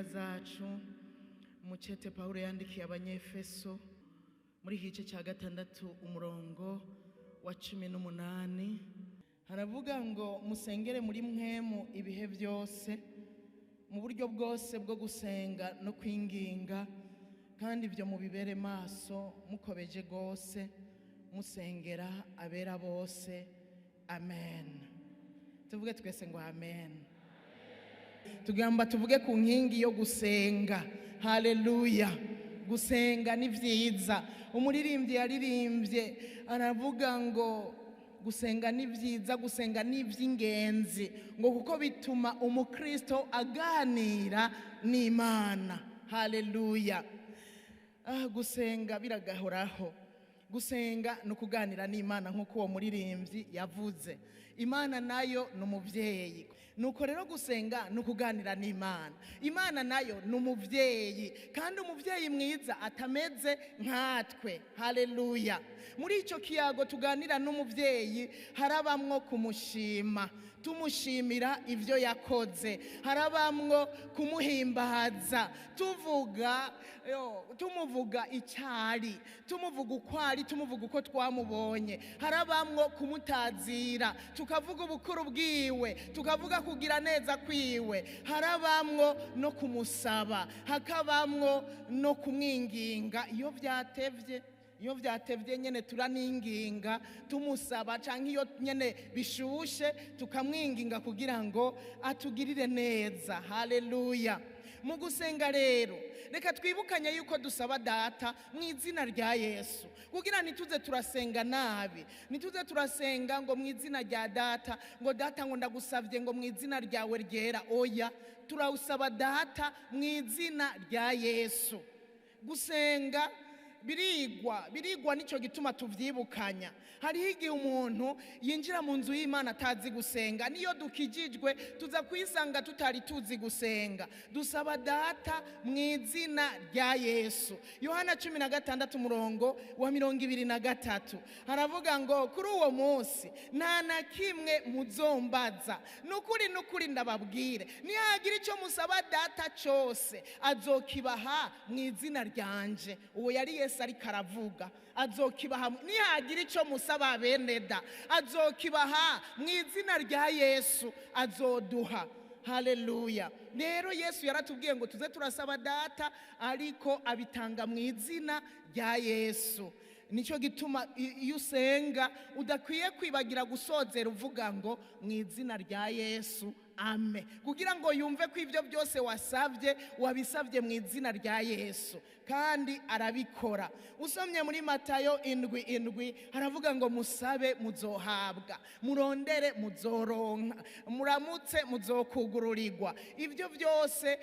intumwa zacu mucete Pawulo yandikiye abanyefeso muri igice cya 6 umurongo wa 18 haravuga ngo musengere muri mwemu ibihe byose mu buryo bwose bwo gusenga no kwinginga kandi ibyo mubibere maso mukobeje gose musengera abera bose. Amen. Tuvuge twese ngo amen. Tugamba tuvuge ku nkingi yo gusenga. Haleluya. Gusenga ni vyiza. Umuririmbyi yaririmbye aravuga ngo gusenga ni vyiza, gusenga ni vy'ingenzi ngo kuko bituma umukristo aganira n'Imana. Haleluya. Gusenga biragahoraho. Gusenga no kuganira n'Imana nkuko uwo muririmbyi yavuze. Imana nayo n'umuvyeyi. Nuko rero gusenga no kuganira n'Imana. Imana nayo n'umuvyeyi kandi umuvyeyi mwiza atameze nkatwe. Haleluya. Muri ico kiyago tuganira n'umuvyeyi harabamwo kumushima, tumushimira ivyo yakoze, harabamwo kumuhimbaza, tumuvuga icyari, tumuvuga ukwari, tumuvuga uko twamubonye, harabamwo kumutazira, tukavuga ubukuru bwiwe, tukavuga kugira neza kwiwe, harabamwo no kumusaba, hakabamwo no kumwinginga. Iyo vyatevye nyene turaninginga tumusaba, canke iyo nyene bishushe tukamwinginga kugira ngo atugirire neza. Haleluya. Mu gusenga rero reka twibukanye yuko dusaba data mu izina rya Yesu kugira nituze turasenga nabi, nituze turasenga ngo mu izina rya data, ngo data ngo ndagusavye ngo mu izina ryawe ryera. Oya, turasaba data mu izina rya Yesu. Gusenga birigwa nico gituma tuvyibukanya. Hariho igihe umuntu yinjira mu nzu y'Imana atazi gusenga, niyo dukijijwe tuza kwisanga tutari tuzi gusenga. Dusaba data mu izina rya Yesu. Yohana 16 umurongo wa 23 haravuga ngo kuri uwo munsi nta na kimwe muzombaza, nukuri ndababwire, nihagira icyo musaba data cyose azokibaha mu izina ryanje. Uwo yari Yesu ariko aravuga, azokibaha. Nihagira icyo musaba beneda azokibaha mu izina rya Yesu, azoduha. Haleluya. Rero Yesu yaratubwiye ngo tuze turasaba data ariko abitanga mu izina rya Yesu. Nico gituma iyo usenga udakwiye kwibagira gusozera uvuga ngo mu izina rya Yesu. Amen. Kugira ngo yumve ko ibyo byose wasavye wabisavye mu izina rya Yesu kandi arabikora. Usomye muri Matayo 7:7 haravuga ngo musabe muzohabwa, murondere muzoronka, muramutse muzokugururirwa. Ibyo byose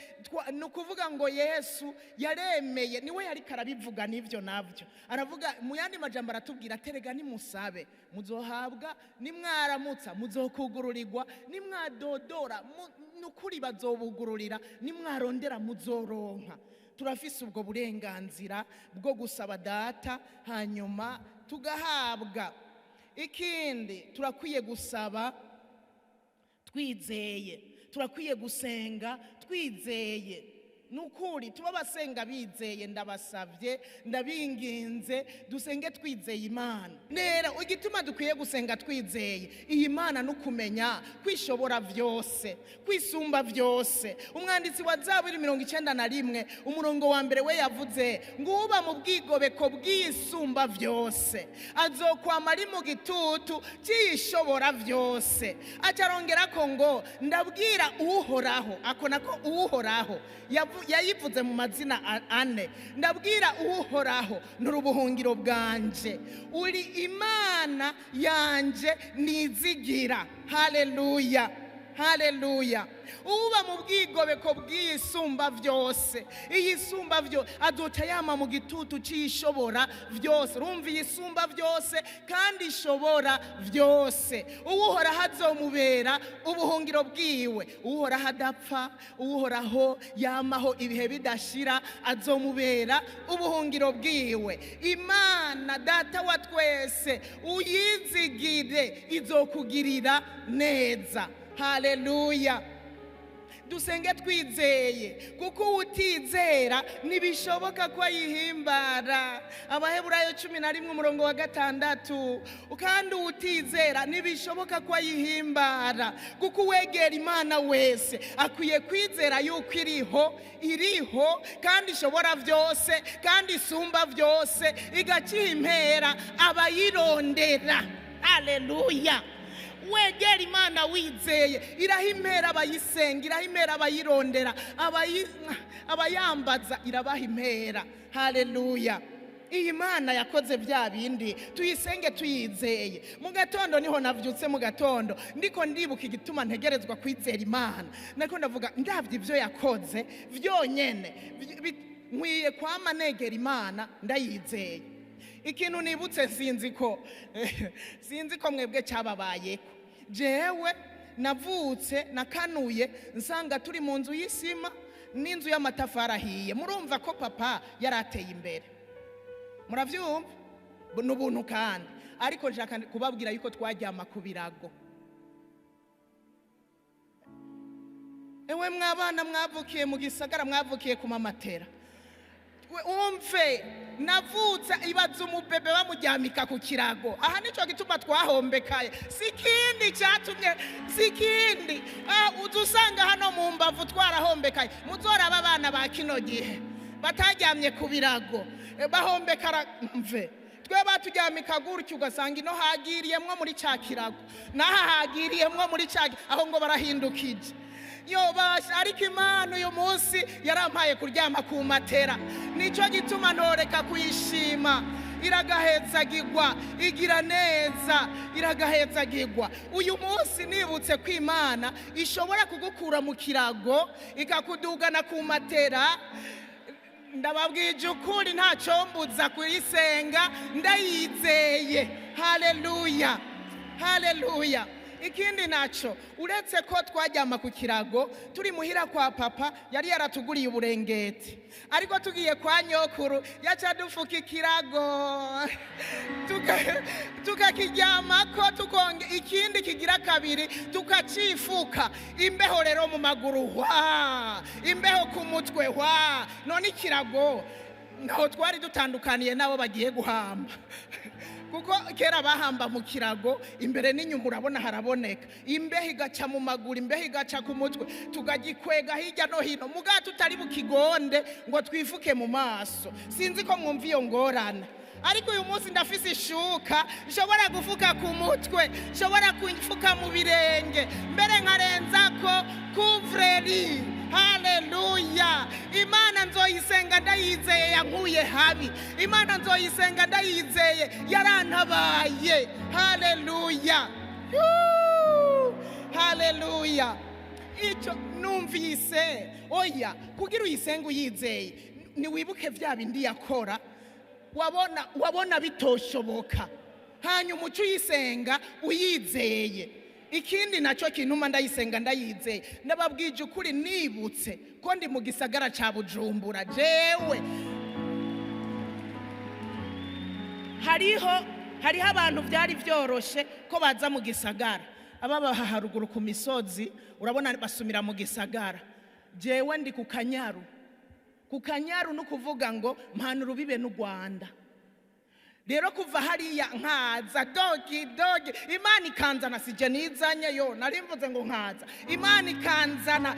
nukuvuga ngo Yesu yaremeye, niwe yari karabivuga n'ivyo navyo. Aravuga mu yandi majambo aratubwira terega nimusabe muzohabwa, nimwaramutsa muzokugururirwa, nimwadodora nukuri bazobugururira, nimwarondera muzoronka. Turafise ubwo burenganzira bwo gusaba data hanyuma tugahabwa. Ikindi turakwiye gusaba twizeye, turakwiye gusenga twizeye. Nukuri tuba basenga bizeye, ndabasavye ndabinginze dusenge twizeye Imana. Nera igituma dukwiye gusenga twizeye iyi Mana nukumenya kwishobora vyose, kwisumba vyose. Umwanditsi wa Zaburi 91 umurongo wa mbere we yavuze ngo uba mu bwigobeko bw'isumba vyose azokwama ari mu gitutu cyishobora vyose. Acarongera ko ngo ndabwira uhoraho, ako nako uhoraho yayivuze mu mazina 4. Ndabwira uhoraho n'urubuhungiro bwanje, uri Imana yanje nizigira. Haleluya. Haleluya. Uba mu bwigobeko bw'isumba vyose, iyi sumba vyo azoca yama mu gitutu cyishobora vyose. Urumva isumba vyose kandi ishobora vyose. Uwuhora hazomubera ubuhungiro bwiwe, uwuhora hadapfa, uwuhoraho yamaho ibihe bidashira azomubera ubuhungiro bwiwe. Imana data wa twese uyizigire izokugirira neza. Haleluya. dusenge twizeye, kuko utizera ntibishoboka ko ayihimbara. Abaheburayo 11:6. Kandi utizera ntibishoboka ko ayihimbara, kuko uwegera Imana wese akwiye kwizera yuko iriho kandi ishobora byose kandi isumba byose, igaciha impera abayirondera. Haleluya! Wegera Imana wizeye, irahimpera abayisenga, irahimpera abayirondera, abayambaza irabaha impera. Haleluya! Iyi Mana yakoze bya bindi, tuyisenge tuyizeye. Mu gatondo niho navyutse, mu gatondo ndiko ndibuka igituma ntegerezwa kwizera Imana. Nako ndavuga ndavye ibyo yakoze vyonyene, nkwiye kwama negera Imana ndayizeye. Ikintu nibutse sinzi ko mwebwe cyababayeko. Jewe navutse nakanuye nsanga turi mu nzu y'isima n'inzu y'amatafari ahiye. Murumva ko papa yarateye imbere, muravyumva n'ubuntu kandi. Ariko nshaka kubabwira yuko twaryama ku birago. Ewe mwabana mwavukiye mu gisagara, mwavukiye ku mamatera, umve navutse ibaza umubebe bamuryamika ku kirago. Aha nico gituma twahombekaye, sikindi cyatumye, sikindi. Uzusanga hano mu mbavu twarahombekaye. Muzoraba abana ba kino gihe bataryamye ku birago bahombekara. Mve twe baturyamika gutyo ugasanga ino hagiriyemwo muri cya kirago, naha hagiriyemwo muri cya, aho ngo barahindukije. Ariko Imana uyu munsi yarampaye kuryama ku matera. Nico gituma ntoreka kuyishima. Iragahezagirwa, igira neza, iragahezagirwa. Uyu munsi nibutse ko Imana ishobora kugukura mu kirago ikakudugana ku matera. Ndababwije ukuri ntacyo mbuza kuyisenga, ndayizeye. Haleluya, haleluya. Ikindi naco, uretse ko twaryama ku kirago turi muhira kwa papa, yari yaratuguriye uburengeti. Ariko tugiye kwa nyokuru yaca dufuka ikirago tukakiryamako, tukonge ikindi kigira kabiri tukacifuka. Imbeho rero mu maguru, imbeho ku mutwe, none ikirago naho twari dutandukaniye nabo bagiye guhamba. Kuko kera bahamba mu kirago imbere n'inyuma urabona haraboneka. Imbeho igaca mu maguru, imbeho igaca ku mutwe, tugagikwega hirya no hino. Muga tutari bukigonde ngo twifuke mu maso. Sinzi ko mwumva iyo ngorane. Ariko uyu munsi ndafise ishuka nshobora gufuka ku mutwe, nshobora kufuka mu birenge, mbere nkarenzako kuvreri. Haleluya! Imana nzoyisenga ndayizeye yankuye habi. Imana nzoyisenga ndayizeye yarantabaye. Haleluya! Haleluya! Icyo numvise, oya, kugira uyisenga uyizeye, niwibuke vya bindi yakora. Wabona bitoshoboka, hanyuma uca uyisenga uyizeye. Ikindi naco kinuma ndayisenga ndayizeye. Ndababwije ukuri nibutse ko ndi mu gisagara ca Bujumbura. Jewe hariho abantu byari byoroshe ko baza mu gisagara, ababa haruguru ku misozi urabona basumira mu gisagara. Jewe ndi ku Kanyaru. Ku Kanyaru no kuvuga ngo mpanura bibe n'u Rwanda. Rero kuva hariya nkaza dogi Imana ikanzana, sije nizanye yo, narimvuze ngo nkaza. Imana ikanzana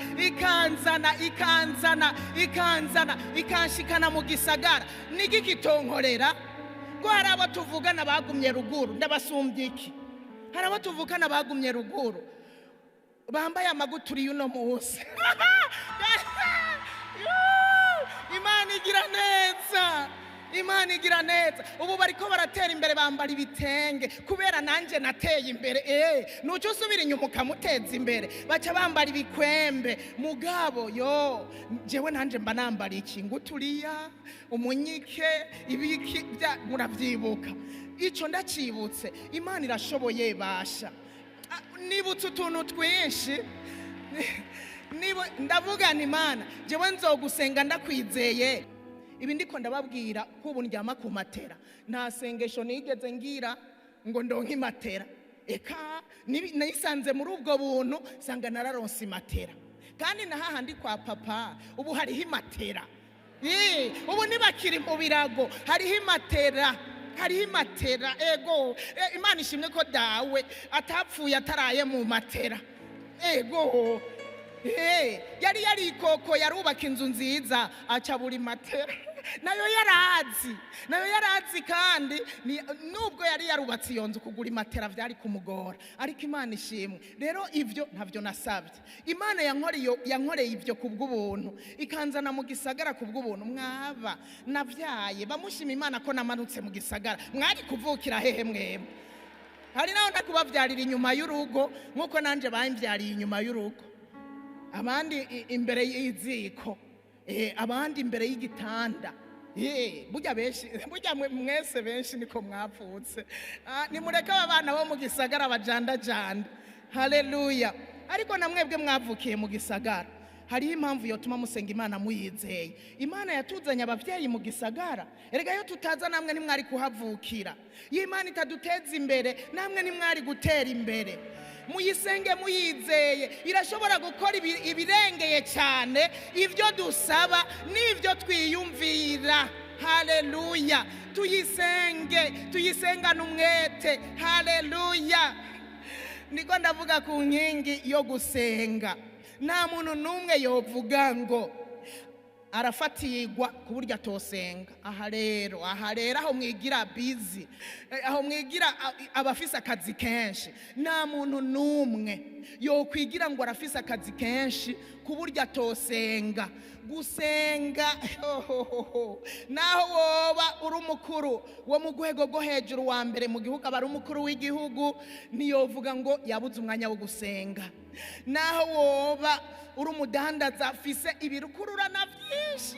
ikanshikana mu gisagara. Niki kitonkorera ko hari abo tuvugana bagumye ruguru, ndabasumbye iki? Hari abo tuvugana bagumye ruguru bambaye amaguturi y'uno munsi. Imana igira neza, Imana igira neza. Ubu bariko baratera imbere bambara ibitenge kubera nanje nateye imbere. Nuco usubira inyuma ukamuteza imbere, baca bambara ibikwembe. Mugabo yo jewe nanje mba nambara iki? Nguturiya, umunyike, ibiki muravyibuka. Ico ndacibutse. Imana irashoboye basha. Nibutse utuntu twinshi. Ndavuga ni Imana, jewe nzogusenga ndakwizeye. Ibi ndiko ndababwira ko ubu ndyama ku matera. Nta sengesho nigeze ngira ngo ndonke matera. Eka nisanze muri ubwo buntu sanga nararonse matera. kandi na hahandi kwa papa ubu hariho imatera. Ubu ntibakiri mu birago, hariho imatera, hariho imatera. Ego Imana ishimwe ko dawe atapfuye ataraye mu matera. Ego yari yarikoko yarubaka inzu nziza aca buri matera. nayo yarazi kandi nubwo yari yarubatse iyo nzu kugura imatera byari kumugora, ariko Imana ishimwe. Rero ivyo ntavyo nasabye. Imana yankoreye ivyo kubw'ubuntu, ikanzana mu gisagara kubw'ubuntu. Mwaba navyaye bamushima Imana ko namanutse mu gisagara. Mwari kuvukira hehe mwebwe? Hari naho ndakubavyarira inyuma y'urugo nkuko nanje bamvyariye inyuma y'urugo, abandi imbere y'iziko, abandi imbere y'igitanda. Burya mwese benshi niko mwapfutse. Nimureke abana bo mu gisagara bajandajanda. Haleluya. Ariko namwebwe mwavukiye mu gisagara, hariho impamvu yotuma musenga Imana muyizeye. Imana yatuzanye abavyeyi mu gisagara. Erega yo tutaza namwe nimwari kuhavukira. Iyo Imana itaduteza imbere namwe nimwari gutera imbere. Muyisenge muyizeye, irashobora gukora ibirengeye cyane ivyo dusaba n'ivyo twiyumvira. Haleluya. Tuyisengane umwete. Haleluya. Niko ndavuga ku nkingi yo gusenga. Nta muntu numwe yovuga ngo arafatirwa ku buryo atosenga. Aha rero aho mwigira busy, aho mwigira abafise akazi kenshi, nta muntu numwe yokwigira ngo arafise akazi kenshi ku buryo atosenga. Gusenga naho woba uri umukuru wo mu rwego rwo hejuru wa mbere mu gihugu, aba ari umukuru w'igihugu, niyovuga ngo yabuze umwanya wo gusenga. Naho woba uri umudandaza afise ibirukururana byinshi,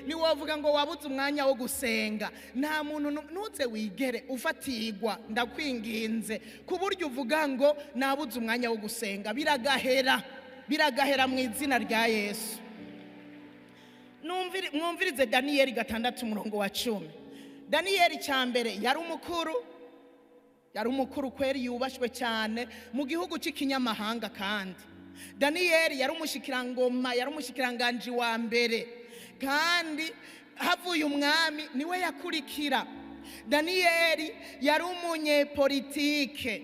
niwovuga ngo wabuze umwanya wo gusenga. Nta muntu ntuze wigere ufatirwa, ndakwinginze, ku buryo uvuga ngo nabuze umwanya wo gusenga. Biragahera mu izina rya Yesu. Mwumvirize Daniyeli 6:10. Daniyeli cyambere yari umukuru kweri, yubashwe cyane mu gihugu cy'ikinyamahanga. Kandi Daniyeli yari umushikirangoma, yari umushikiranganje wa mbere, kandi havuye umwami niwe yakurikira. Daniyeli yari umunyepolitike,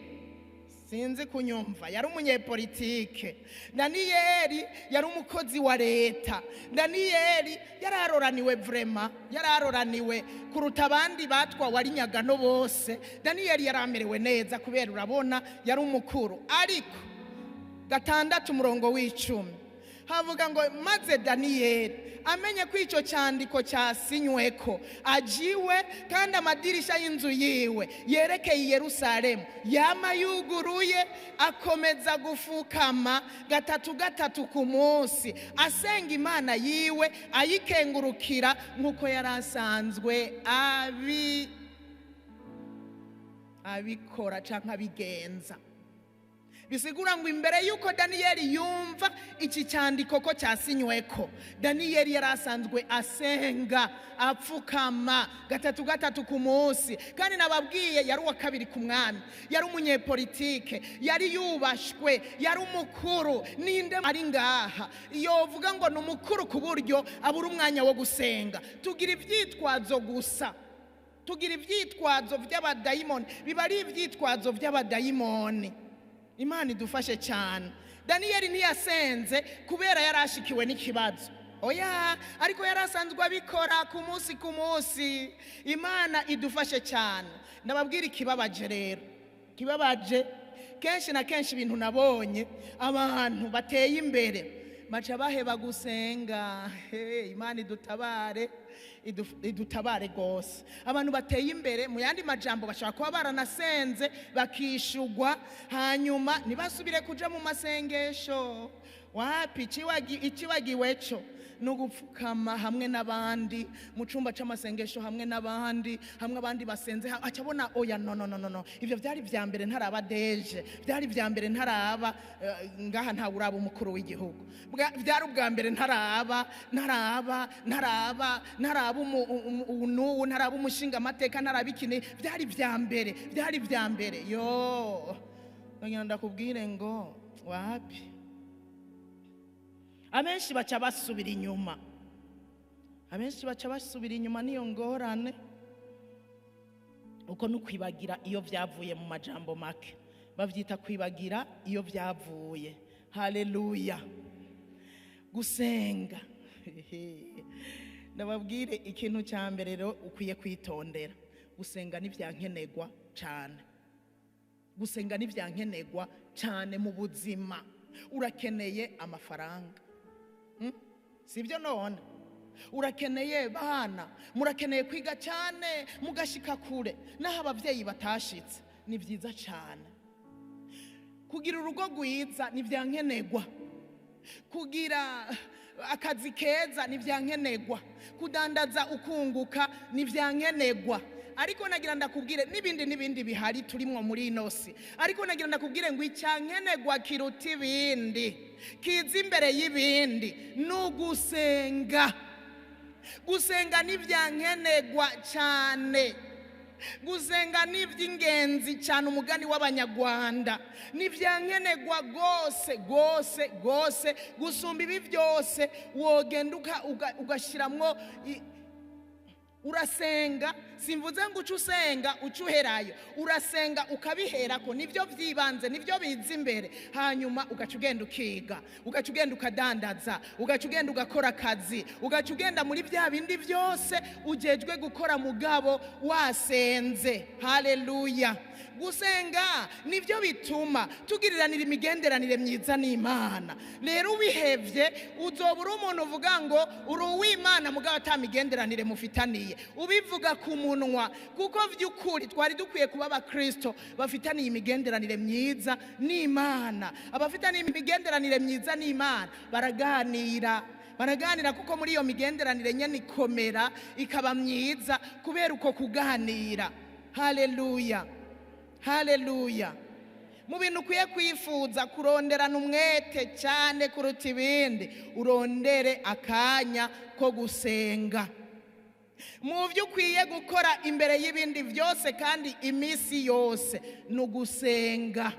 sinzi kunyumva, yari umunyepolitike. Daniyeli yari umukozi wa leta. Daniyeli yararoraniwe vrema, yararoraniwe kuruta abandi batwa wari nyagano bose. Daniyeli yaramerewe neza kubera urabona yari umukuru. Ariko 6:10 havuga ngo maze Daniyeli amenye ko icyo cyandiko cyasinyweko ajiwe, kandi amadirisha y'inzu yiwe yerekeye Yerusalemu yama yuguruye, akomeza gufukama 3 ku munsi asenga Imana yiwe, ayikengurukira nk'uko yari asanzwe abikora canke abigenza. Bisigura ngo imbere yuko Daniyeli yumva iki cyandiko ko cyasinyweko, Daniyeli yari asanzwe asenga, apfukama 3 ku munsi. Kandi nababwiye yari uwa kabiri ku mwami, yari umunyepolitike, yari yubashwe, yari umukuru. Ninde ari ngaha yovuga ngo ni umukuru ku buryo abura umwanya wo gusenga? Tugira ivyitwazo gusa, tugira ivyitwazo by'abadayimoni, biba ari ivyitwazo by'abadayimoni. Imana idufashe cyane. Daniyeli ntiyasenze kubera yarashikiwe n'ikibazo, oya, ariko yarasanzwe abikora ku munsi. Imana idufashe cyane. Ndababwira ikibabaje rero, kibabaje kenshi na kenshi ibintu nabonye abantu bateye imbere baca baheba gusenga. Imana idutabare gose. Abantu bateye imbere mu yandi majambo bashaka kuba baranasenze bakishugwa, hanyuma ntibasubire kuja mu masengesho. Wapi? Ikiwagiweco no gupfukama hamwe n'abandi mu cumba c'amasengesho, hamwe n'abandi, hamwe abandi basenze, acabona oya no. Ivyo byari vya mbere ntaraba deje, byari vya mbere ntaraba ngaha nta uraba umukuru w'igihugu, byari ubwa mbere ntaraba umushinga amateka, ntaraba ikini, byari vya mbere. Yo ndakubwire ngo wapi, abenshi baca basubira inyuma, niyo ngorane. Uko nukwibagira iyo vyavuye mu majambo make, bavyita kwibagira iyo vyavuye. Haleluya. Gusenga, ndababwire ikintu cya mbere rero ukwiye kwitondera. Gusenga nivyankenegwa cyane, gusenga nivyankenegwa cyane mu buzima. Urakeneye amafaranga, sibyo none? Urakeneye bana, murakeneye kwiga cyane mugashika kure, naho abavyeyi batashitse. Ni vyiza cyane. Kugira urugo rwiza nivyankenegwa, kugira akazi keza nivyankenegwa, kudandaza ukunguka nivyankenegwa. Ariko nagira ndakubwire n'ibindi bihari turimwo muri inosi. Ariko nagira ndakubwire ngo icyankenegwa kiruta ibindi, kiza imbere y'ibindi, nugusenga. Gusenga nivyankenegwa cyane. Gusenga nivy'ingenzi cyane, umugani w'Abanyarwanda. Nivyankenegwa gose gusumba ibi byose. Wogenda ugashiramwo urasenga. Simvuze ngo ucusenga ucuherayo, urasenga ukabiherako. Nivyo vyibanze, nivyo biza imbere. Hanyuma ugaca ugenda ukiga, ugaca ugenda ukadandaza, ugaca ugenda ugakora akazi, ugaca ugenda muri bya bindi byose ujejwe gukora mugabo wasenze. Haleluya. Gusenga nivyo bituma tugiriranira imigenderanire myiza n'Imana. Rero ubihevye uzobura umuntu uvuga ngo uri uw'Imana mugabo atamigenderanire mufitaniye. Ubivuga ku munwa, kuko vy'ukuri twari dukwiye kuba abakristo bafitaniye imigenderanire myiza n'Imana. Abafitaniye imigenderanire myiza n'Imana baraganira kuko muri iyo migenderanire nyene ikomera ikaba myiza kubera uko kuganira. Haleluya. Haleluya. Mu bintu ukwiye kwifuza kuronderana umwete cyane kuruta ibindi, urondere akanya ko gusenga. Mu byo ukwiye gukora imbere y'ibindi byose kandi imisi yose, ni ugusenga.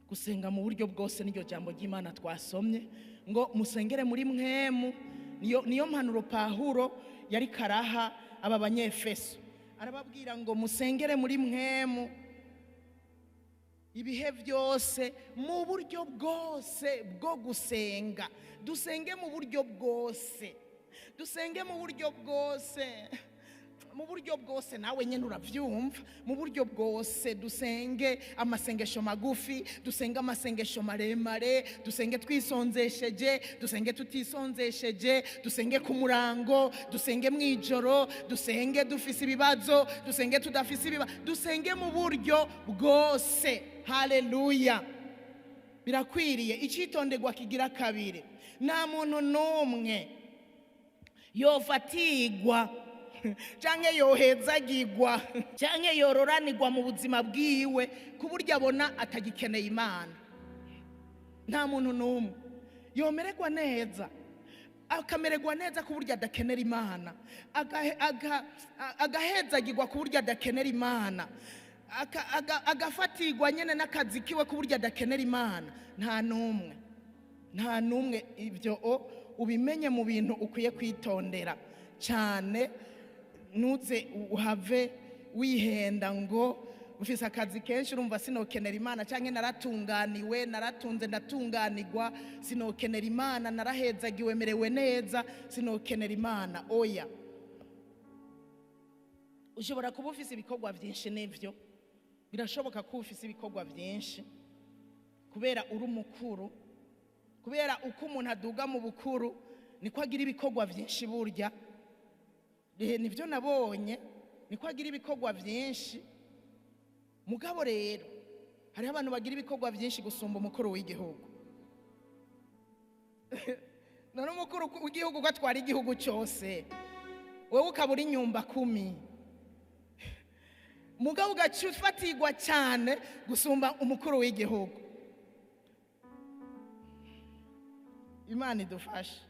Gusenga mu buryo bwose niryo jambo ry'Imana twasomye ngo musengere muri mwemu. Niyo mpanuro Pawulo yari karaha aba banyefeso. Arababwira ngo musengere muri mwemu ibihe byose, mu buryo bwose bwo gusenga. Dusenge mu buryo bwose, dusenge mu buryo bwose, mu buryo bwose. Nawe nyene uravyumva. Mu buryo bwose dusenge amasengesho magufi, dusenge amasengesho maremare, dusenge twisonzesheje, dusenge tutisonzesheje, dusenge ku murango, dusenge mwijoro, dusenge dufise ibibazo, dusenge tudafise ibibazo. Dusenge mu buryo bwose. Haleluya. Birakwiriye. Icitondegwa kigira kabiri, nta muntu n'umwe yofatigwa canke yohezagirwa canke yororanirwa mu buzima bwiwe ku buryo abona atagikeneye Imana. Nta muntu n'umwe yomererwa neza, akamererwa neza ku buryo adakenera Imana, agahezagirwa ku buryo adakenera Imana, agafatirwa nyene n'akazi kiwe ku buryo adakenera Imana. Nta n'umwe. Ibyo ubimenye mu bintu ukwiye kwitondera cyane. Nuze uhave wihenda ngo ufise akazi kenshi urumva sinokenera Imana, canke naratunganiwe, naratunze ndatunganirwa, sinokenera Imana, narahezagiwe merewe neza, sinokenera Imana. Oya. Ushobora kuba ufise ibikorwa byinshi, n'ivyo birashoboka ko ufise ibikorwa byinshi kubera uri umukuru, kubera uko umuntu aduga mu bukuru niko agira ibikorwa byinshi. Burya nivyo nabonye, niko agira ibikorwa byinshi. Mugabo rero hari abantu bagira ibikorwa byinshi gusumba umukuru w'igihugu. None umukuru w'igihugu gatwara igihugu cyose, wewe ukabura inyumba 10. Mugabo ugacufatirwa cyane gusumba umukuru w'igihugu. Imana idufashe.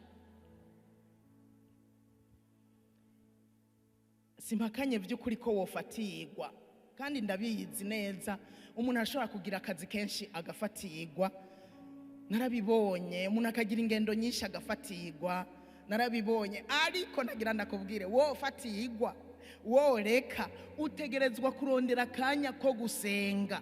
Simpakanye by'ukuri ko wofatirwa, kandi ndabizi neza umuntu ashobora kugira akazi kenshi agafatirwa, narabibonye. Umuntu akagira ingendo nyinshi agafatirwa, narabibonye. Ariko nagira ndakubwire, wo fatirwa, wo reka, utegerezwa kurondera akanya ko gusenga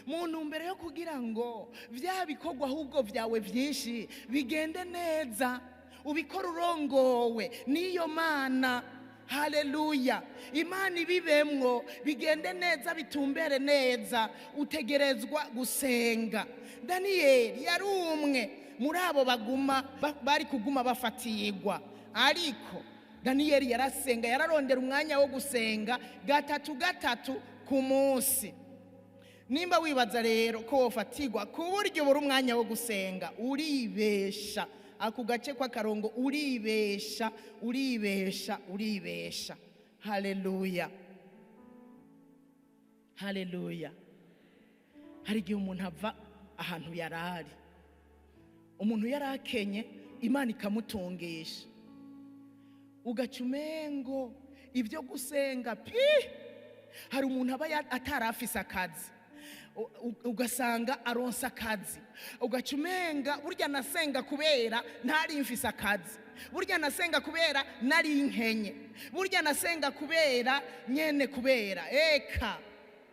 mu ntumbero yo kugira ngo vya bikorwa ahubwo vyawe vyinshi bigende neza, ubikora urongowe n'iyo Mana. Haleluya. Imana ibibemwo bigende neza, bitumbere neza, utegerezwa gusenga. Daniyeli yari umwe muri abo bari kuguma bafatirwa, ariko Daniyeli yarasenga, yararondera umwanya wo gusenga gatatu ku munsi. Nimba wibaza rero ko wofatirwa ku buryo buri umwanya wo gusenga, uribesha. Ako gace kw'akarongo uribesha. Haleluya. Haleluya. Hari igihe umuntu ava ahantu yarari, umuntu yarakenye, Imana ikamutungisha, ugaca umengo ibyo gusenga hari umuntu aba atarafise akazi, ugasanga aronsa akazi, ugaca umenga burya nasenga kubera ntari mfise akazi, burya nasenga kubera nari nkenye, burya nasenga kubera nyene kubera.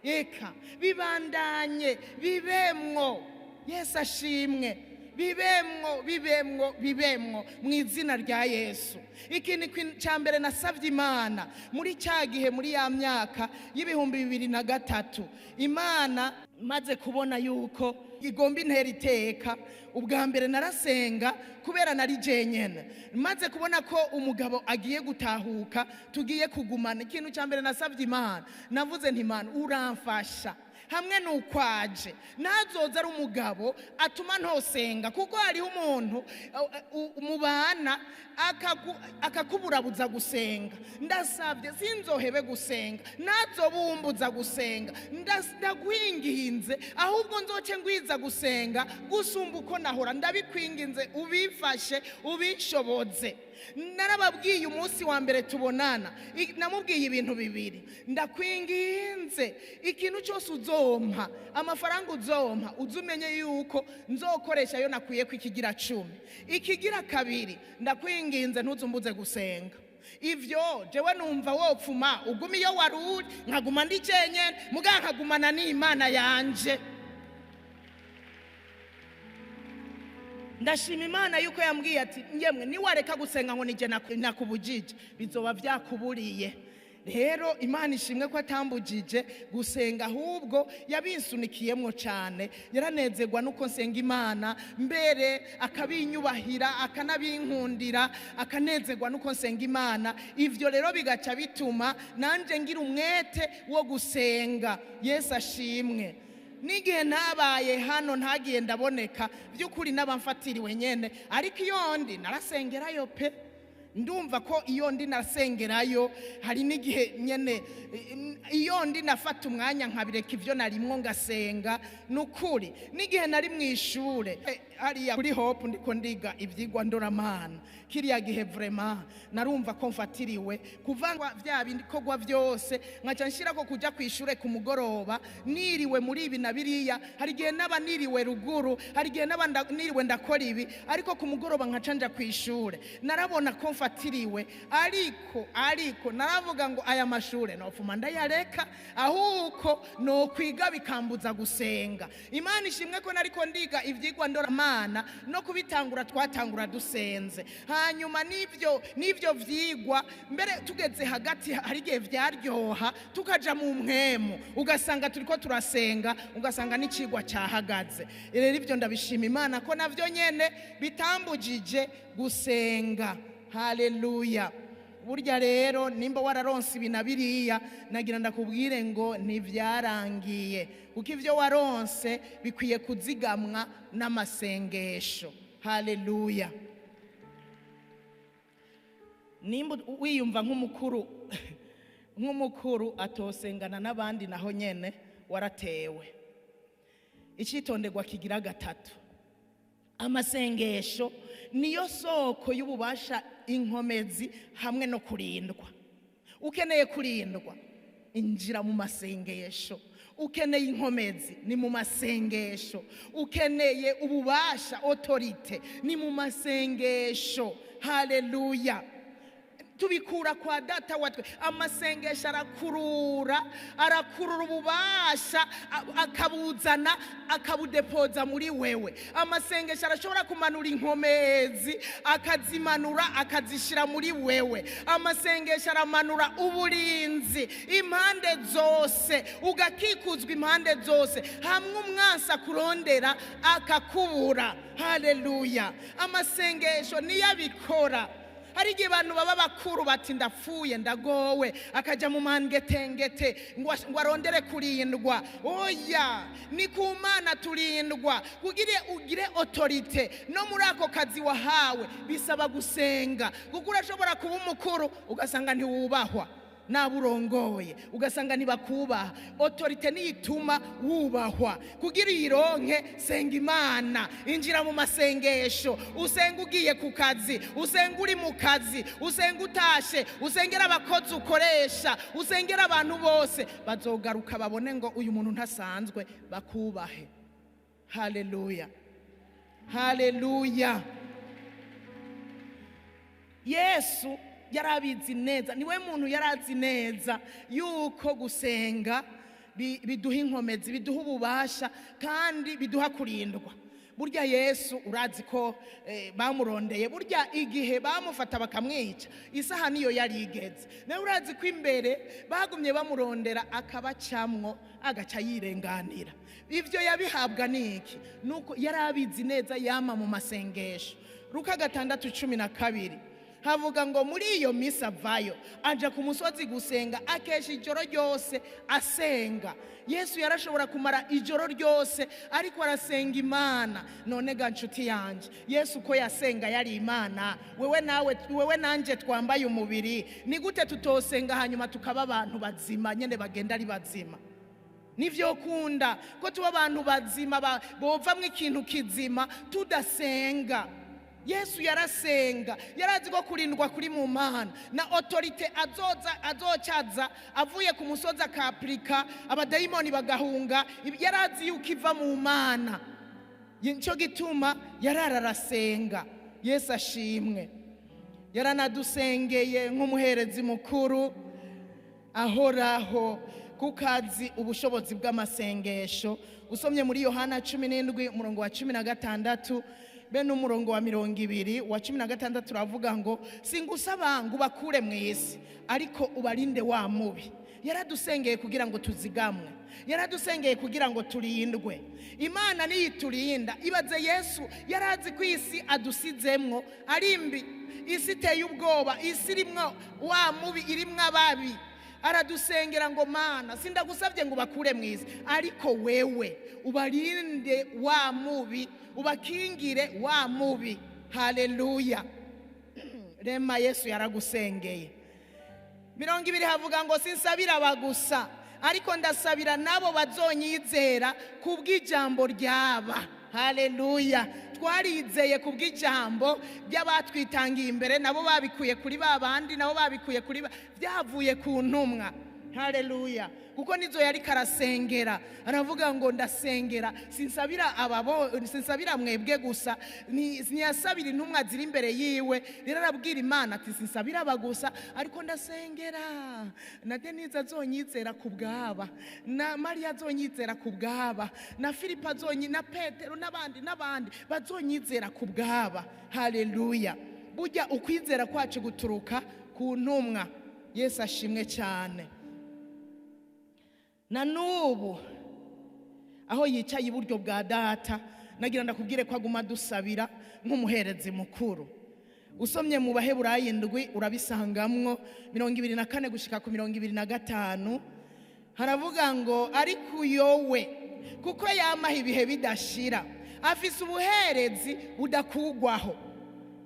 Eka bibandanye bibemwo. Yesu ashimwe. Bibemwo mu izina rya Yesu. Ikintu cya mbere nasabye Imana muri cya gihe, muri ya myaka y'ibihumbi 2003, Imana maze kubona yuko igomba intera iteka, ubwa mbere narasenga kubera nari jenyene. Maze kubona ko umugabo agiye gutahuka, tugiye kugumana, ikintu cya mbere nasabye Imana, navuze nti Imana uramfasha, hamwe n'ukwaje nazoza ari umugabo atuma ntosenga, kuko hariho umuntu mubana akakuburabuza gusenga. Ndasabye sinzohebe gusenga, nazobumbuza gusenga, ndakwinginze ahubwo nzoce ngwiza gusenga gusumba uko nahora. Ndabikwinginze ubifashe, ubishoboze. Narababwiye umunsi wa mbere tubonana, namubwiye ibintu bibiri. Ndakwinginze ikintu cyose uzompa, amafaranga uzompa, uzumenye yuko nzokoresha yo nakwiye ku ikigira 10. Ikigira 2, ndakwinginze ntuzumbuze gusenga. Ivyo jewe numva wopfuma ugumi iyo waruri, nkaguma ndi cenyene, muga nkagumana n'Imana yanje. Ndashima Imana yuko yambwiye ati yemwe niwareka gusenga ngo nije nakubujije, bizoba vyakuburiye. Rero Imana ishimwe ko atambujije gusenga, ahubwo yabinsunikiyemwo cyane. Yaranezerwa nuko nsenga Imana, mbere akabinyubahira, akanabinkundira, akanezerwa nuko nsenga Imana. Ivyo rero bigaca bituma nanje ngira umwete wo gusenga. Yesu ashimwe. N'igihe nabaye hano ntagiye ndaboneka by'ukuri n'abamfatiriwe nyene, ariko iyo ndi narasengerayo pe. Ndumva ko iyo ndi narasengerayo, hari n'igihe nyene iyo ndi nafata umwanya nkabireka ivyo narimwo ngasenga. Nukuri n'igihe nari mu ishure hariya kuri Hope ndiko ndiga ivyigwa ndoramana, kiriya gihe vraiment narumva ko mfatiriwe kuvangwa vya bikorwa byose, nkaca nshira ko kuja kwishure ku mugoroba niriwe muri ibi na biriya. Hari gihe naba niriwe ruguru, hari gihe naba niriwe ndakora ibi, ariko ku mugoroba nkaca nja kwishure. Narabona ko mfatiriwe, ariko naravuga ngo aya mashure nofuma ndayareka, ahuko no kwiga bikambuza gusenga. Imana ishimwe ko nariko ndiga ivyigwa ndoramana, no kubitangura twatangura dusenze. Hanyuma nivyo vyigwa mbere tugeze hagati, hari gihe vyaryoha tukaja mu mpwemu, ugasanga turiko turasenga, ugasanga n'icigwa cyahagaze. Rero ivyo ndabishima Imana ko navyo nyene bitambujije gusenga. Haleluya. Burya rero nimba wararonse ibi na biriya, nagira ndakubwire ngo ntivyarangiye, kuko ivyo waronse bikwiye kuzigamwa n'amasengesho. Haleluya. Nimba wiyumva nk'umukuru atosengana n'abandi, naho nyene waratewe. Icitonderwa kigira 3, amasengesho niyo soko y'ububasha, inkomezi hamwe no kurindwa. Ukeneye kurindwa, injira mu masengesho. Ukeneye inkomezi ni mu masengesho. Ukeneye ububasha autorite ni mu masengesho. Haleluya. Tubikura kwa data watwe. Amasengesho arakurura ububasha akabuzana akabudepoza muri wewe. Amasengesho arashobora kumanura inkomezi akazimanura akazishira muri wewe. Amasengesho aramanura uburinzi impande zose, ugakikuzwa impande zose, hamwe umwansi akurondera akakubura. Haleluya. Amasengesho niyo abikora. Hari igihe abantu baba bakuru bati ndapfuye ndagowe, akaja mu mangetengete ngo arondere kurindwa. Oya, ni ku Mana turindwa. Ugire autorite no muri ako kazi wahawe bisaba gusenga, kuko urashobora kuba umukuru ugasanga ntiwubahwa, naburongoye ugasanga ntibakubaha. Autorite niyituma wubahwa. Kugira ironke, senga Imana, injira mu masengesho. Usenga ugiye ku kazi, usenga uri mu kazi, usenga utashe, usengera abakozi ukoresha, usengera abantu bose bazogaruka babone ngo uyu muntu ntasanzwe, bakubahe. Haleluya, haleluya. Yesu yarabizi neza, niwe muntu yarazi neza yuko gusenga biduha inkomezi, biduha ububasha, kandi biduha kurindwa. Burya Yesu urazi ko bamurondeye, burya igihe bamufata bakamwica isaha niyo yari igeze. Nawe urazi ko imbere bagumye bamurondera akabacamwo agaca yirenganira. Ivyo yabihabwa niki? Nuko yarabizi neza yama mu masengesho. Luka 6:12 havuga ngo muri iyo misi avayo aja ku musozi gusenga, akesha ijoro ryose asenga. Yesu yarashobora kumara ijoro ryose ariko arasenga Imana. None ga nshuti yanje, Yesu ko yasenga yari Imana, wewe nanje twambaye umubiri, ni gute tutosenga hanyuma tukaba abantu bazima nyene bagenda ari bazima? Nivyo kunda ko tuba abantu bazima bovamwe ikintu kizima tudasenga. Yesu yarasenga, yarazi ko kurindwa kuri mu Mana, na autorite azocaza avuye ku musozi akaprika abadayimoni bagahunga. Yarazi yuko iva mu Mana, nico gituma yararasenga. Yesu ashimwe. Yaranadusengeye nk'umuherezi mukuru ahoraho kukazi ubushobozi bw'amasengesho. Usomye muri Yohana 17:16 bene umurongo wa 20 wa 16 turavuga ngo singusaba ngo bakure mw'isi, ariko ubarinde wa mubi. Yaradusengeye kugira ngo tuzigamwe, yaradusengeye kugira ngo turindwe. Imana niyiturinda. Ibaze Yesu yarazi ko isi adusizemwo ari mbi, isi iteye ubwoba, isi irimwo wa mubi, irimwo ababi. Aradusengera ngo Mana sindagusabye ngo bakure mw'isi, ariko wewe ubarinde wa mubi, ubakingire wa mubi. Haleluya. Rema Yesu yaragusengeye. 20 havuga ngo sinsabira abagusa, ariko ndasabira nabo bazonyizera kubw'ijambo ryaba. Haleluya. Twarizeye kubw'ijambo by'abatwitangiye imbere, nabo babikuye kuri babandi, nabo babikuye kuri byavuye ku ntumwa. Haleluya. Kuko nizo yari karasengera, aravuga ngo ndasengera, sinsabira mwebwe gusa, ntiyasabira intumwa ziri imbere yiwe. Rero arabwira Imana ati sinsabira abagusa, ariko ndasengera na Denise azonyizera kubwaba, na Maria azonyizera kubwaba, na Filipa na Petero n'abandi bazonyizera kubwaba. Haleluya. Burya ukwizera kwacu guturuka ku ntumwa. Yesu ashimwe cyane. Na nubu aho yicaye iburyo bwa data, nagira ndakubwire ko aguma dusabira nk'umuherezi mukuru. Usomye mu Baheburayo 7 urabisangamwo 24 gushika ku 25 haravuga ngo ariko yowe kuko yamaha ibihe bidashira, afise ubuherezi budakugwaho.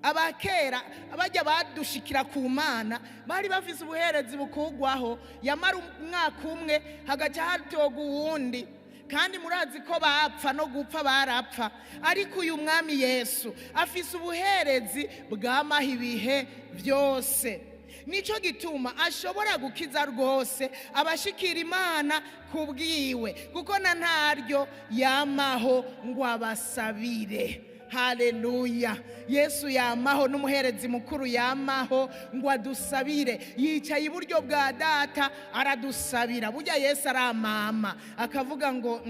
Abakera abajya badushikira ku Mana bari bafise ubuherezi bukugwaho, yamara umwaka umwe hagaca hatoga uwundi, kandi murazi ko bapfa no gupfa barapfa. Ariko uyu mwami Yesu afise ubuherezi bwamaha ibihe byose. nico gituma ashobora gukiza rwose abashikira Imana kubwiwe, kuko na ntaryo yamaho ngo abasabire. Haleluya. Yesu yamaho, n'umuherezi mukuru yamaho ngo adusabire, yicaye iburyo bwa data aradusabira. Burya Yesu aramama akavuga ngo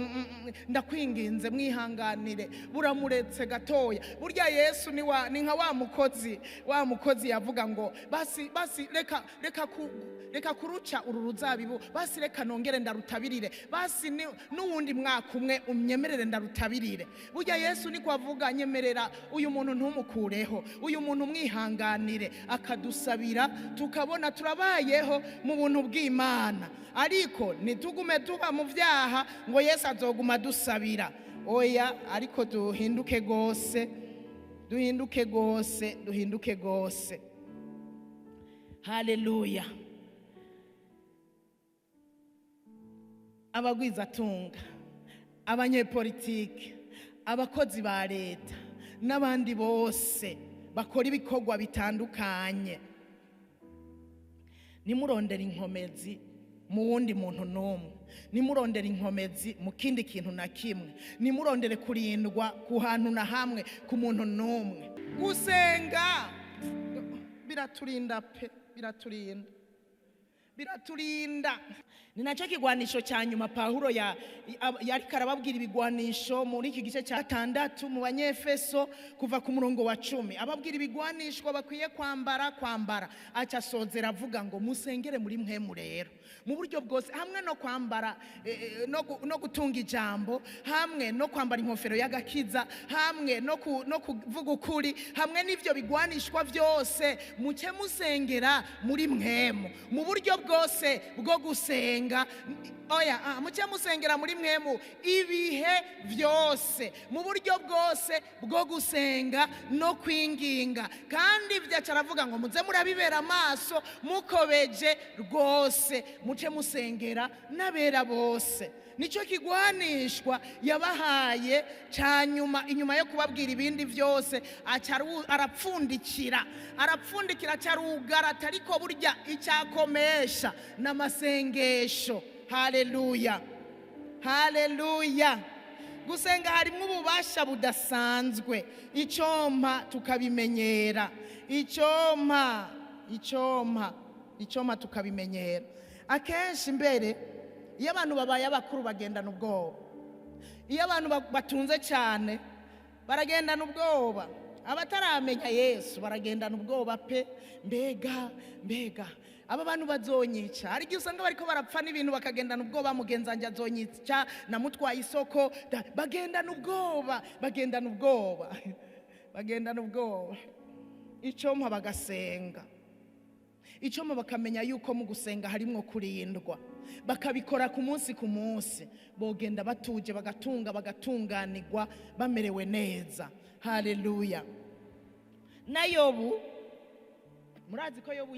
ndakwinginze mwihanganire, buramuretse gatoya. Burya Yesu ni nka wa mukozi yavuga ngo basi reka kuruca uru ruzabibu, basi reka nongere ndarutabirire, basi n'uwundi mwaka umwe umyemerere ndarutabirire. Burya Yesu niko avuga, nyemerera uyu muntu ntumukureho, uyu muntu umwihanganire, akadusabira tukabona turabayeho mu buntu bw'Imana. Ariko ntitugume tuba mu byaha ngo Yesu azoguma dusabira. Oya, ariko duhinduke gose, duhinduke gose, duhinduke gose. Haleluya. Abagwizatunga, abanyepolitike, abakozi ba leta n'abandi bose bakora ibikorwa bitandukanye, nimurondera inkomezi mu wundi muntu n'umwe, nimurondera inkomezi mu kindi kintu na kimwe, nimurondere kurindwa ku hantu na hamwe ku muntu n'umwe. Gusenga biraturinda pe, biraturinda. Ni nacyo kigwanisho cya nyuma Pawulo yariko arababwira ibigwanisho muri iki gice cya 6 mu Banyefeso kuva ku murongo wa 10. Ababwira ibigwanishwa bakwiye kwambara, aca asozera avuga ngo musengere muri mwemu rero mu buryo bwose, hamwe no kwambara no gutunga ijambo, hamwe no kwambara inkofero y'agakiza, hamwe no kuvuga ukuri, hamwe n'ivyo bigwanishwa byose muke musengera muri mwemu mu buryo bwose bwo gusenga. Oya, muke musengera muri mwemu ibihe byose mu buryo bwose bwo gusenga no kwinginga, kandi byaca aravuga ngo muze murabibera amaso mukobeje rwose, muce musengera n'abera bose. Nico kigwanishwa yabahaye ca nyuma, inyuma yo kubabwira ibindi byose arapfundikira carugara, ariko burya icyakomesha n'amasengesho. Haleluya, haleluya. Gusenga harimo ububasha budasanzwe, icompa tukabimenyera, icompa tukabimenyera. Akenshi mbere iyo abantu babaye abakuru bagendana ubwoba, iyo abantu batunze cyane baragendana ubwoba, abataramenya Yesu baragendana ubwoba pe. Mbega aba bantu bazonyica. Hari igihe usanga bariko barapfa n'ibintu bakagendana ubwoba, mugenzi wanje azonyica, namutwaye isoko, bagendana ubwoba. Icompa bagasenga, icompa bakamenya yuko mu gusenga harimo kurindwa, bakabikora ku munsi, bogenda batuje, bagatunganirwa bamerewe neza. Haleluya. Na Yobu, murazi ko Yobu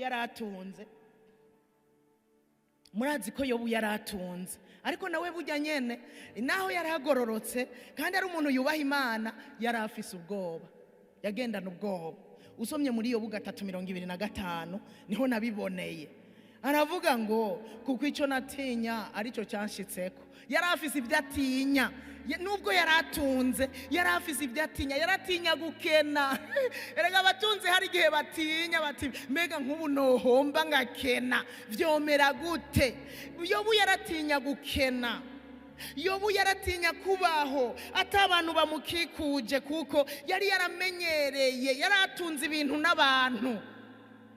yaratunze, ariko nawe burya nyene naho yaragororotse kandi ari umuntu yubaha Imana, yarafise ubwoba, yagendana ubwoba. Usomye muri Yobu 3:25 niho nabiboneye. Aravuga ngo kuko icyo natinya aricyo cyanshitseko. Yarafise ibyo atinya, nubwo yaratunze yarafise ibyo atinya, yaratinya gukena. Erega abatunze hari igihe batinya, bati mbega nk'ubu nohomba ngakena vyomera gute. Yobu yaratinya gukena, Yobu yaratinya kubaho atabantu bamukikuje, kuko yari yaramenyereye, yaratunze ibintu n'abantu.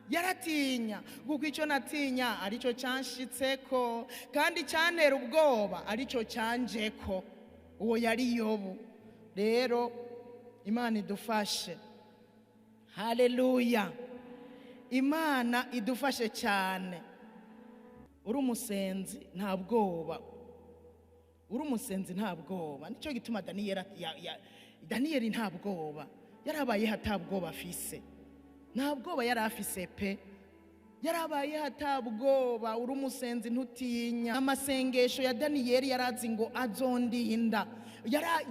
Yaratinya kuko icyo natinya aricyo cyanshitseko, kandi cyantera ubwoba aricyo cyanjeko. Uwo yari Yobu. Rero Imana idufashe. Haleluya. Imana idufashe cyane. Uri umusenzi nta bwoba, nicyo gituma Daniyeli nta bwoba yarabaye, hatabwoba afise, nta bwoba yari afise pe, yarabaye hatabwoba. Uri umusenzi ntutinya. Amasengesho ya Daniyeli yarazi ngo azondinda,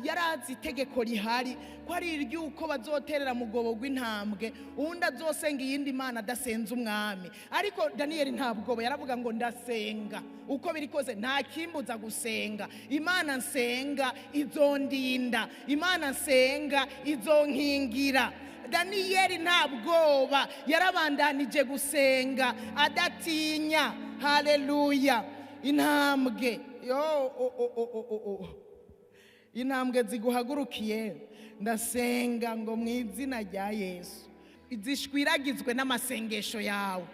yarazi itegeko rihari ko ari iry'uko bazoterera mu rwobo rw'intambwe uwundi azosenga iyindi mana adasenze umwami. Ariko Daniyeli nta bwoba, yaravuga ngo ndasenga uko biri kose nta kimbuza gusenga. Imana nsenga izondinda, Imana nsenga izonkingira. Daniyeli nta bwoba, yarabandanije gusenga adatinya. Haleluya. Intambwe intambwe ziguhagurukiye, ndasenga ngo mu izina rya Yesu zishwiragizwe n'amasengesho yawe.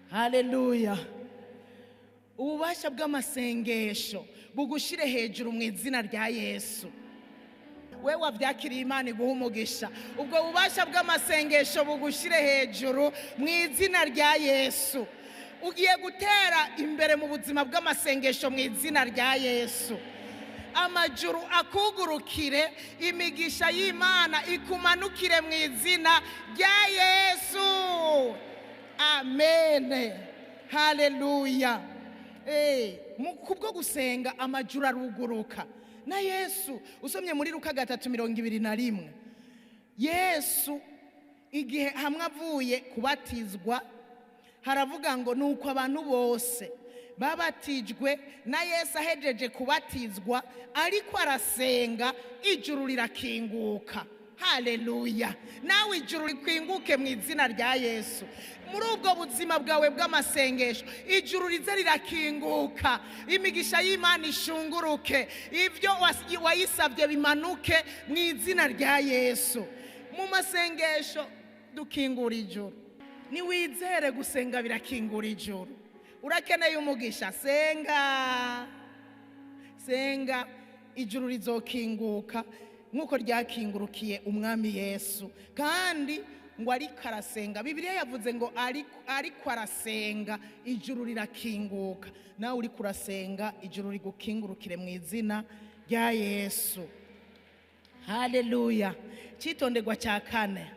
Haleluya. Ububasha bw'amasengesho bugushire hejuru mu izina rya Yesu. We wavyakiriye Imana iguha umugisha. Ubwo bubasha bw'amasengesho bugushire hejuru mu izina rya Yesu. Ugiye gutera imbere mu buzima bw'amasengesho mu izina rya Yesu. Amajuru akugurukire, imigisha y'Imana ikumanukire mu izina rya Yesu. Amen. Haleluya. Kubwo gusenga amajuru aruguruka. Na Yesu usomye muri Luka 3:21, Yesu igihe hamwe avuye kubatizwa haravuga ngo nuko abantu bose babatijwe na Yesu ahejeje kubatizwa ariko arasenga ijuru rirakinguka. Haleluya. Nawe ijuru rikwinguke mu izina rya Yesu. Muri ubwo buzima bwawe bw'amasengesho ijuru rize rirakinguka, imigisha y'Imana ishunguruke, ibyo wayisabye bimanuke mu izina rya Yesu. Mu masengesho dukingura ijuru. Niwizere gusenga birakingura ijuru. Urakeneye umugisha, senga. Senga ijuru rizokinguka nkuko ryakingurukiye umwami Yesu. Kandi ngo ariko arasenga, Bibiliya yavuze ngo ariko arasenga ijuru rirakinguka. Nawe uri kurasenga ijuru rigukingurukire mu izina rya Yesu. Haleluya. Cyitonderwa cya kane,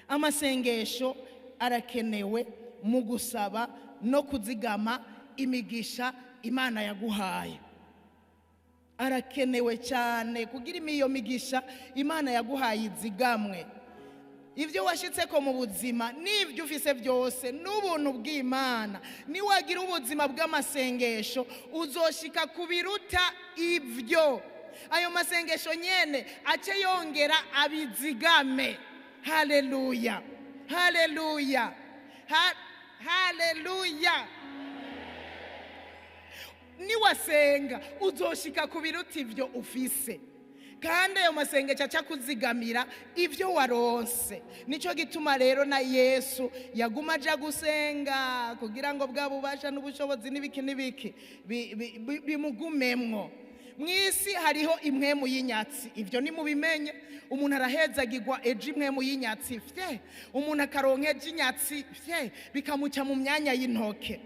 amasengesho arakenewe mu gusaba no kuzigama imigisha Imana yaguhaye. Arakenewe cyane kugira iyo migisha Imana yaguhaye izigamwe. Ibyo washitse ko mu buzima n'ibyo ufise byose n'ubuntu bw'Imana, niwagira ubuzima bw'amasengesho uzoshika kubiruta ibyo. Ayo masengesho nyene ace yongera abizigame. Haleluya. Haleluya. Haleluya. Niwasenga uzoshika kubiruta ibyo ufise, kandi ayo masengesho aca kuzigamira ibyo waronse. Nico gituma rero na Yesu yaguma aja gusenga kugira ngo bwa bubasha n'ubushobozi n'ibiki bimugumemwo. Mwisi hariho impwemu y'inyatsi, ibyo ni mubimenye. Umuntu arahezagirwa ejo impwemu y'inyatsi fye, umuntu akaronka ejo inyatsi fye, bikamuca mu myanya y'intoke.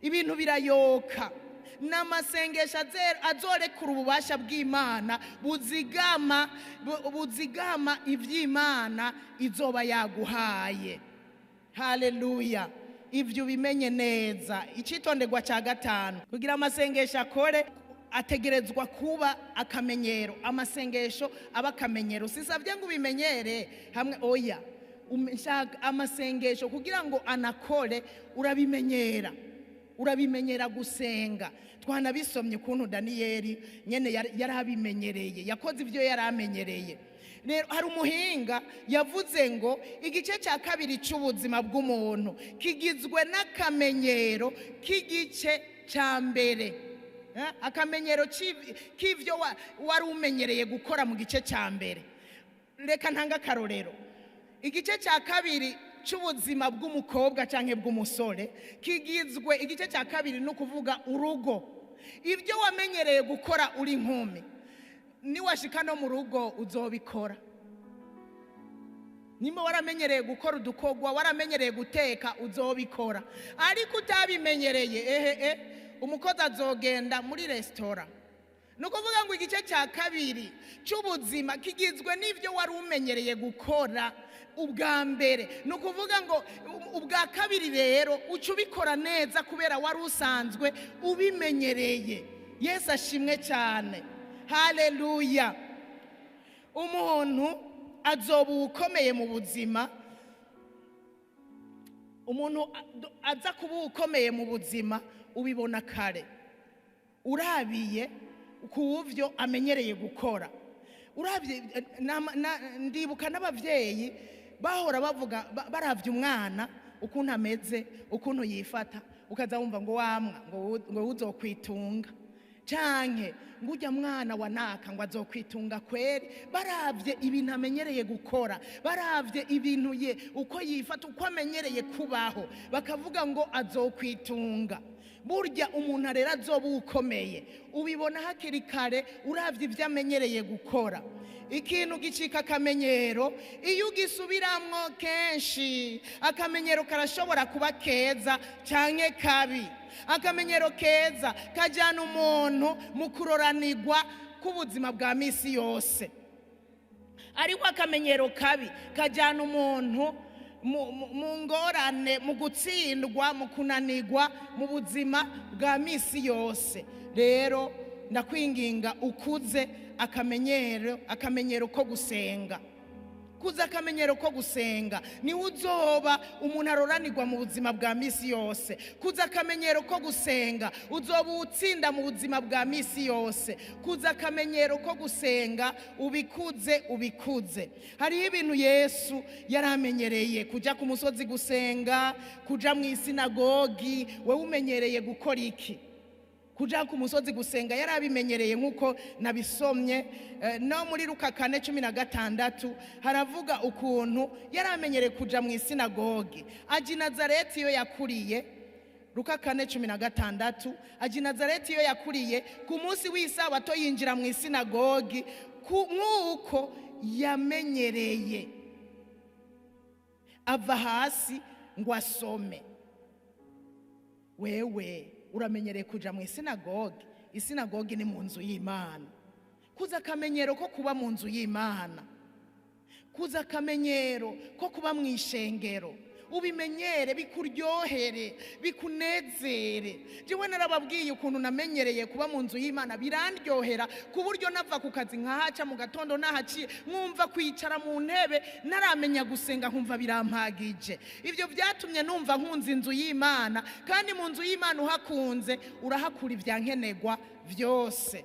Ibintu birayoka. N'amasengesho azorekura ububasha bw'Imana buzigama iby'Imana izoba yaguhaye. Haleluya. Ibyo bimenye neza. Icitonderwa cya gatanu, kugira amasengesho akore ategerezwa kuba akamenyero. Amasengesho aba akamenyero. Sisabye ngo ubimenyere hamwe, oya. Amasengesho kugira ngo anakore urabimenyera gusenga. Twanabisomye ukuntu Daniyeli nyene yarabimenyereye, yakoze ibyo yaramenyereye. Rero hari umuhinga yavuze ngo igice cya kabiri cy'ubuzima bw'umuntu kigizwe n'akamenyero k'igice cya mbere. Akamenyero k'ivyo wari umenyereye gukora mu gice cya mbere. Reka ntanga akarorero. Igice cya kabiri cy'ubuzima bw'umukobwa canke bw'umusore kigizwe, igice cya kabiri no kuvuga urugo. Ibyo wamenyereye gukora uri inkumi, niwashika no mu rugo uzobikora. Nimba waramenyereye gukora udukogwa, waramenyereye guteka, uzobikora. Ariko utabimenyereye, umukozi azogenda muri restaurant. Nukuvuga ngo igice cya kabiri cy'ubuzima kigizwe n'ibyo wari umenyereye gukora ubwa mbere. Nukuvuga ngo ubwa kabiri rero uca ubikora neza kubera wari usanzwe ubimenyereye. Yesu ashimwe cyane. Haleluya. Umuntu azoba ukomeye mu buzima, umuntu aza kuba ukomeye mu buzima ubibona kare, urabiye kuvyo amenyereye gukora. Urabye ndibuka n'abavyeyi bahora bavuga baravye umwana ukuntu ameze, ukuntu yifata, ukaza wumva ngo wamwa ngo uzokwitunga, canke ngo ujya mwana wanaka ngo azokwitunga kweri. Baravye ibintu amenyereye gukora, baravye ibintu ye uko yifata, uko amenyereye kubaho, bakavuga ngo azokwitunga. Burya umuntu rero azoba ukomeye ubibona hakiri kare, uravye ibyo amenyereye gukora. Ikintu gicika akamenyero iyo ugisubiramwo kenshi. Akamenyero karashobora kuba keza canke kabi. Akamenyero keza kajyana umuntu mu kuroranirwa k'ubuzima bwa misi yose, ariko akamenyero kabi kajyana umuntu mu ngorane, mu gutsindwa, mu kunanirwa mu buzima bwa misi yose. Rero ndakwinginga ukuze akamenyero ko gusenga. Kuza akamenyero ko gusenga niho uzoba umuntu aroranirwa mu buzima bwa misi yose. Kuza akamenyero ko gusenga uzoba utsinda mu buzima bwa misi yose. Kuza akamenyero ko gusenga ubikuze. Hariho ibintu Yesu yaramenyereye: kuja ku musozi gusenga, kuja mu isinagogi. Wewe umenyereye gukora iki? Kuja ku musozi gusenga yarabimenyereye, nkuko nabisomye no muri Luka 4:16 haravuga ukuntu yaramenyereye kuja mu isinagogi. Aji Nazareti yo yakuriye, Luka 4:16, aji Nazareti yo yakuriye, ku munsi w'isabato yinjira mu isinagogi nkuko yamenyereye, ava hasi ngo asome. Wewe uramenyereye kuja mu isinagogi? Isinagogi ni mu nzu y'Imana. Kuza akamenyero ko kuba mu nzu y'Imana, kuza akamenyero ko kuba mu ishengero, ubimenyere, bikuryohere, bikunezere. Jewe narababwiye ukuntu namenyereye kuba mu nzu y'Imana, birandyohera ku buryo nava ku kazi nkahaca mu gatondo nahaciye nkumva kwicara mu ntebe naramenya gusenga nkumva birampagije. Ibyo byatumye numva nkunze inzu y'Imana, kandi mu nzu y'Imana uhakunze urahakura ibyankenegwa byose.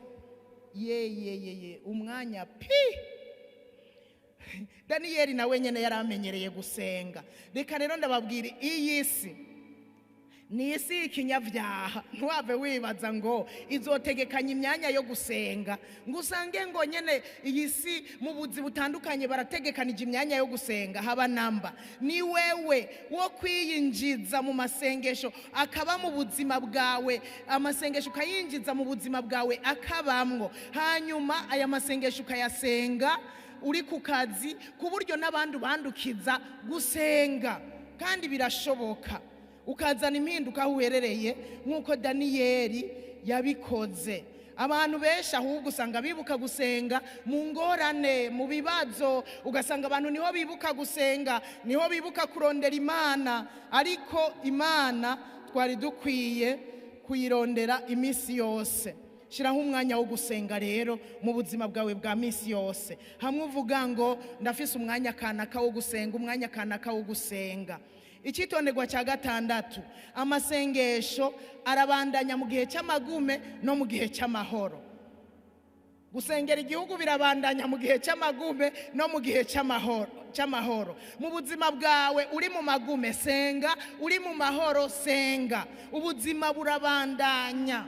Umwanya Daniyeli nawe nyene yaramenyereye gusenga. Reka rero ndababwira, iyi si ni isi y'ikinyabyaha. Ntuwave wibaza ngo izotegekanya imyanya yo gusenga, ngo usange ngo nyene iyi si mu buzi butandukanye barategekanije imyanya yo gusenga. Haba namba. Ni wewe wo kwiyinjiza mu masengesho akaba mu buzima bwawe, amasengesho ukayinjiza mu buzima bwawe akabamwo, hanyuma aya masengesho ukayasenga uri ku kazi, ku buryo n'abandi bandukiza gusenga. Kandi birashoboka ukazana impinduka aho uherereye, nk'uko Daniyeli yabikoze. Abantu benshi ahubwo usanga bibuka gusenga mu ngorane, mu bibazo, ugasanga abantu niho bibuka gusenga, niho bibuka kurondera Imana. Ariko Imana twari dukwiye kuyirondera imisi yose. Shiraho umwanya wo gusenga rero mu buzima bwawe bwa misi yose. Hamwe uvuga ngo ndafise umwanya kanaka wo gusenga, umwanya kanaka wo gusenga. Icyitonderwa cya gatandatu, amasengesho arabandanya mu gihe cy'amagume no mu gihe cy'amahoro. Gusengera igihugu birabandanya mu gihe cy'amagume no mu gihe cy'amahoro. Mu buzima bwawe uri mu magume senga, uri mu mahoro senga. Ubuzima burabandanya.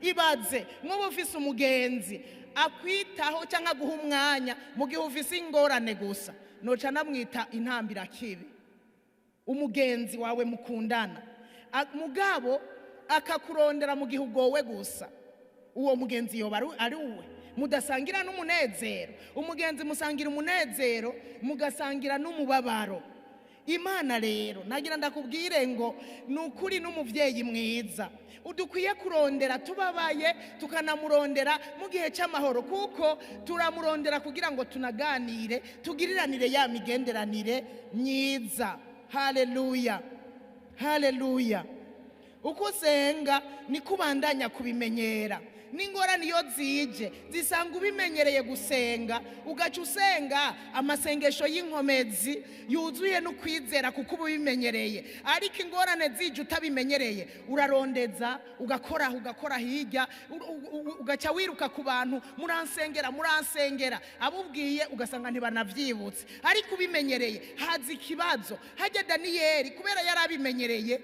Ibaze nk'ubu ufise umugenzi akwitaho cyangwa guha umwanya mu gihe ufise ingorane gusa, noca namwita intambira kibi. Umugenzi wawe mukundana mugabo akakurondera mu gihe ugowe gusa, uwo mugenzi yoba ari uwe. Mudasangira n'umunezero. Umugenzi musangira umunezero, mugasangira n'umubabaro. Imana rero nagira ndakubwire ngo nukuri n'umuvyeyi mwiza udukwiye kurondera, tubabaye tukanamurondera mu gihe cy'amahoro, kuko turamurondera kugira ngo tunaganire, tugiriranire ya migenderanire myiza. Haleluya. uko usenga niko ubandanya kubimenyera. N'ingorane iyo zije zisanga ubimenyereye gusenga, ugaca usenga amasengesho y'inkomezi yuzuye no kwizera kuko uba ubimenyereye. Ariko ingorane zije utabimenyereye, urarondeza ugakora hirya, ugaca wiruka ku bantu, muransengera abubwiye ugasanga ntibanavyibutse. Ariko ubimenyereye haza ikibazo. Hajya Daniyeli kubera yari abimenyereye,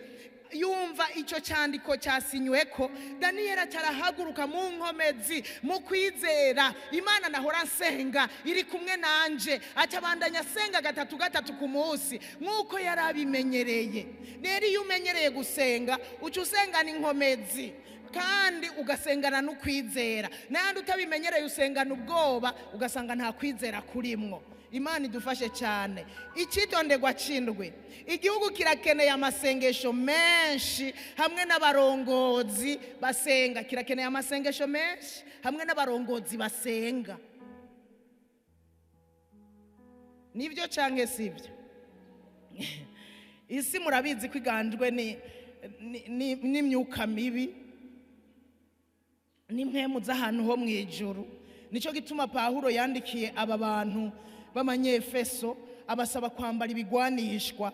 yumva icyo cyandiko cyasinyweko, Daniyeli atarahaguruka mu nkomezi mu kwizera, Imana nahora nsenga iri kumwe nanje, acabandanya asenga gatatu ku munsi nk'uko yari abimenyereye. Rero iyo umenyereye gusenga uca usengana inkomezi kandi ugasengana n'ukwizera, n'ahandi utabimenyereye usengana ubwoba ugasanga nta kwizera kurimwo. Imana idufashe cyane. Icitondegwa cindwe, igihugu kirakeneye amasengesho menshi hamwe n'abarongozi basenga. Kirakeneye amasengesho menshi hamwe n'abarongozi basenga. Nivyo canke sivyo? Isi murabizi kwiganjwe n'imyuka mibi, n'impemu z'ahantu ho mwijuru. Nico gituma Pawulo yandikiye aba bantu b'Abanyefeso abasaba kwambara ibigwanishwa,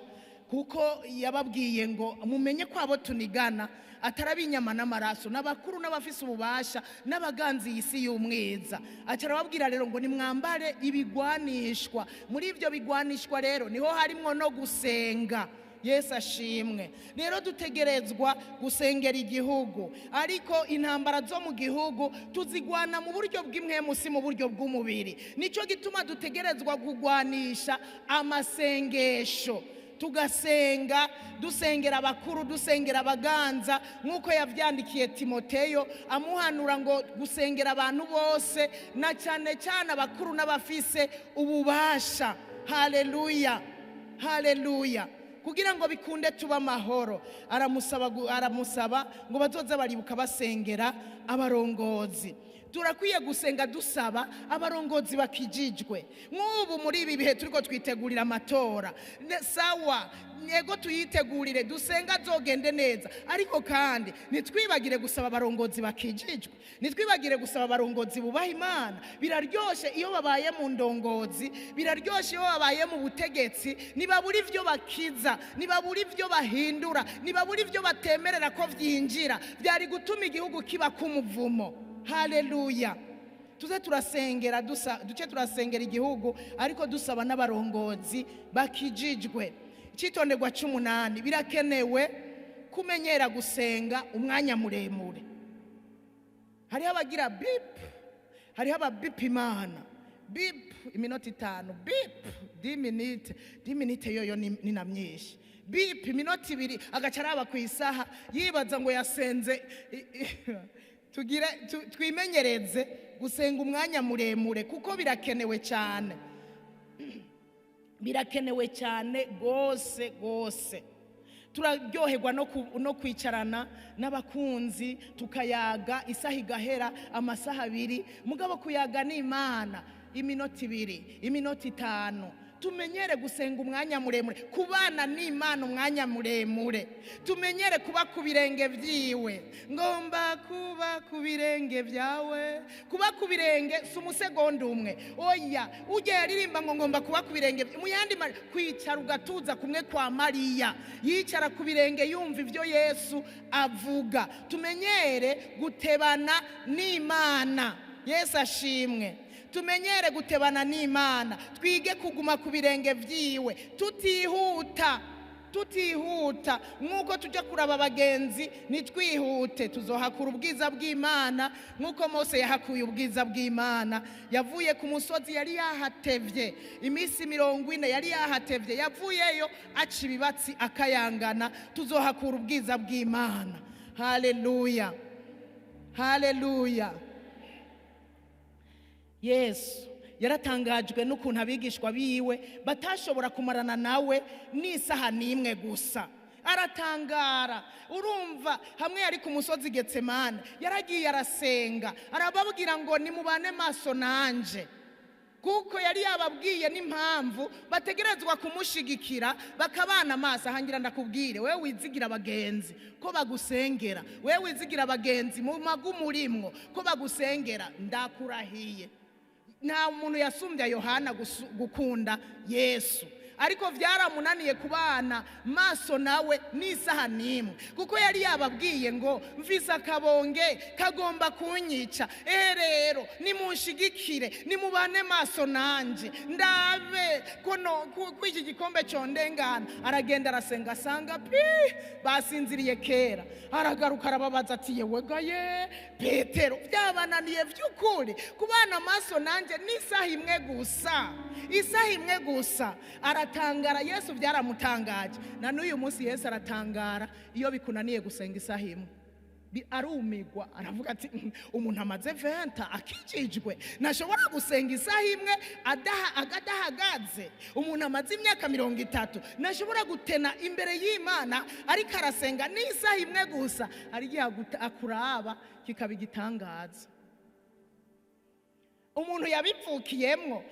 kuko yababwiye ngo mumenye ko abo tunigana atari inyama n'amaraso, n'abakuru n'abafise ububasha n'abaganzi y'isi y'umwiza. Acarababwira rero ngo nimwambare ibigwanishwa. Muri ibyo bigwanishwa rero niho harimwo no gusenga. Yesu ashimwe. Rero dutegerezwa gusengera igihugu, ariko intambara zo mu gihugu tuzigwana mu buryo bw'imwemu, si mu buryo bw'umubiri. Nico gituma dutegerezwa kugwanisha amasengesho, tugasenga, dusengera abakuru, dusengera abaganza, nk'uko yavyandikiye Timoteyo amuhanura ngo gusengera abantu bose, na cyane cyane abakuru n'abafise ububasha. Haleluya, haleluya. Kugira ngo bikunde tuba amahoro, aramusaba ngo bazoza baribuka basengera abarongozi. Turakwiye gusenga dusaba abarongozi bakijijwe. Nk'ubu muri ibi bihe turiko twitegurira amatora, sawa, yego tuyitegurire, dusenga zogende neza, ariko kandi nitwibagire gusaba abarongozi bakijijwe, nitwibagire gusaba abarongozi bubaha Imana. Biraryoshe iyo babaye mu ndongozi, biraryoshe iyo babaye mu butegetsi, nibabura ivyo bakiza, nibabura ivyo bahindura, nibabura ivyo batemerera ko vyinjira, byari gutuma igihugu kiba kumuvumo. Haleluya. Tuze turasengera, duce turasengera igihugu, ariko dusaba n'abarongozi bakijijwe. Icitondegwa c'8, birakenewe kumenyera gusenga umwanya muremure. Hariho abagira bip, hariho ababip Imana, bip iminota 5, bip 10 minute yoyo ni na myinshi, bip iminota 2 agacaraba ku isaha yibaza ngo yasenze. Twimenyereze gusenga umwanya muremure kuko birakenewe cyane, birakenewe cyane gose. Turaryoherwa no kwicarana n'abakunzi tukayaga, isaha igahera, amasaha 2, mugabo kuyaga n'Imana iminota 2, iminota 5. Tumenyere gusenga umwanya muremure, kubana n'Imana umwanya muremure. Tumenyere kuba ku birenge vyiwe. Ngomba kuba ku birenge vyawe. Kuba ku birenge si umusegonda umwe, oya. Uje yaririmba ngo ngomba kuba ku birenge, muyandi kwicara ugatuza kumwe kwa Mariya, yicara ku birenge yumva ivyo Yesu avuga. Tumenyere gutebana n'Imana. Yesu ashimwe. Tumenyere gutebana n'Imana, twige kuguma ku birenge vyiwe, tutihuta nk'uko tujya kuraba abagenzi, nitwihute tuzohakura ubwiza bw'Imana nk'uko Mose yahakuye ubwiza bw'Imana. Yavuye ku musozi yari yahatevye iminsi 40, yari yahatevye, yavuyeyo aca ibibatsi akayangana. Tuzohakura ubwiza bw'Imana. Haleluya, haleluya. Yesu yaratangajwe n'ukuntu abigishwa biwe batashobora kumarana nawe n'isaha n'imwe gusa. Aratangara. Urumva, hamwe yari ku musozi Getsemane, yaragiye arasenga, arababwira ngo nimubane maso nanje. kuko yari yababwiye n'impamvu bategerezwa kumushigikira bakabana amaso. Ahangira ndakubwire wewe wizigira abagenzi ko bagusengera, wewe wizigira abagenzi mu magumurimwo ko bagusengera, ndakurahiye nta muntu yasumbya Yohana gukunda Yesu, ariko byaramunaniye kubana maso nawe n'isaha nimwe, kuko yari yababwiye ngo mvise akabonge kagomba kunyica. Rero nimunshigikire, nimubane maso nanje ndabe ko iki gikombe condengana. Aragenda arasenga asanga basinziriye kera. Aragaruka arababaza ati yewe gaye Petero, byabananiye by'ukuri kubana maso nanje n'isaha imwe gusa, isaha imwe gusa. Aratangara, Yesu byaramutangaje. Na n'uyu munsi Yesu aratangara iyo bikunaniye gusenga isaha imwe. Arumigwa, aravuga ati umuntu amaze 20 akijijwe nashobora gusenga isaha imwe adahagaze. Umuntu amaze imyaka 30 nashobora gutena imbere y'Imana ariko arasenga n'isaha imwe gusa. Ari akuraba kikaba igitangaza. Umuntu yabipfukiyemwo,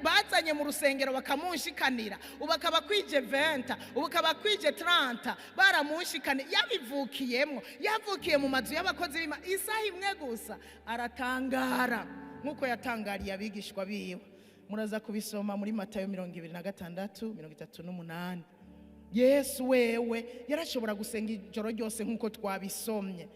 bazanye mu rusengero bakamunshikanira, ubakaba kwije 20, ubakaba kwije 30, baramunshikane. Yabivukiyemwo, yavukiye mu mazu y'abakozi b'Imana isaha imwe gusa. Aratangara nkuko yatangariye abigishwa biwe. Muraza kubisoma muri Matayo 26:38. Yesu wewe yarashobora gusenga ijoro ryose nkuko twabisomye,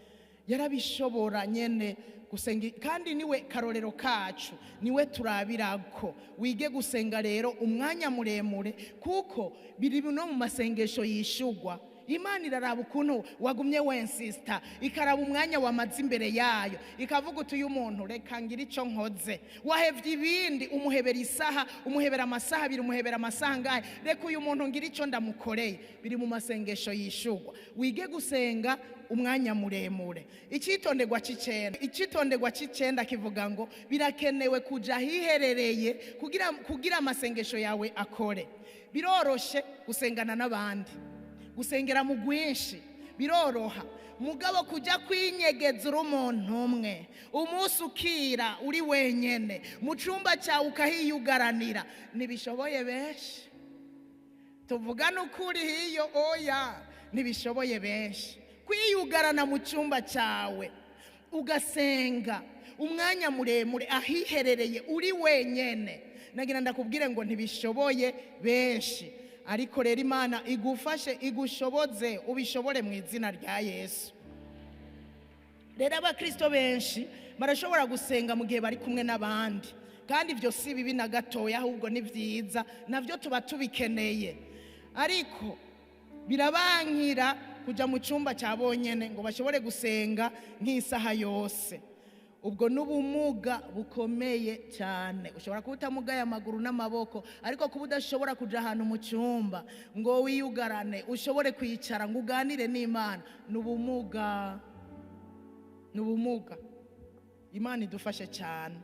yarabishobora nyene gusenga, kandi niwe karorero kacu, niwe turabirako. Wige gusenga rero umwanya muremure, kuko biri no mu masengesho yishugwa. Imana iraraba ukuntu wagumye wensista, ikaraba umwanya wamaze imbere yayo, ikavuga uti uyu muntu reka ngira ico nkoze. Wahevye ibindi umuhebera isaha, umuhebera amasaha abiri, umuhebera amasaha ngahe, reka uyu muntu ngira ico ndamukoreye. Biri mu masengesho yishugwa. Wige gusenga umwanya muremure. Icitondegwa c'icenda kivuga ngo birakenewe kuja hiherereye kugira amasengesho yawe akore. Biroroshe gusengana n'abandi, gusengera mu gwinshi biroroha, mugabo kujya kwinyegeza uri umuntu umwe, umunsi ukira uri wenyene mu cumba cyawe ukahiyugaranira, ntibishoboye benshi. Tuvugana ukuri hiyo, oya ntibishoboye benshi. Kwiyugarana mu cumba cyawe ugasenga umwanya muremure ahiherereye uri wenyene, nagira ndakubwire ngo ntibishoboye benshi. Ariko rero Imana igufashe, igushoboze, ubishobore mu izina rya Yesu. Rero abakristo benshi barashobora gusenga mu gihe bari kumwe n'abandi, kandi ibyo si bibi na gatoya, ahubwo ni byiza, navyo tuba tubikeneye. Ariko birabankira kuja mu cumba cya bonyene ngo bashobore gusenga nk'isaha yose. Ubwo n'ubumuga bukomeye cyane. Ushobora kuba utamugaye amaguru n'amaboko, ariko kuba udashobora kuja ahantu mu cyumba ngo wiyugarane ushobore kwicara ngo uganire n'Imana, n'ubumuga. Imana idufashe cyane.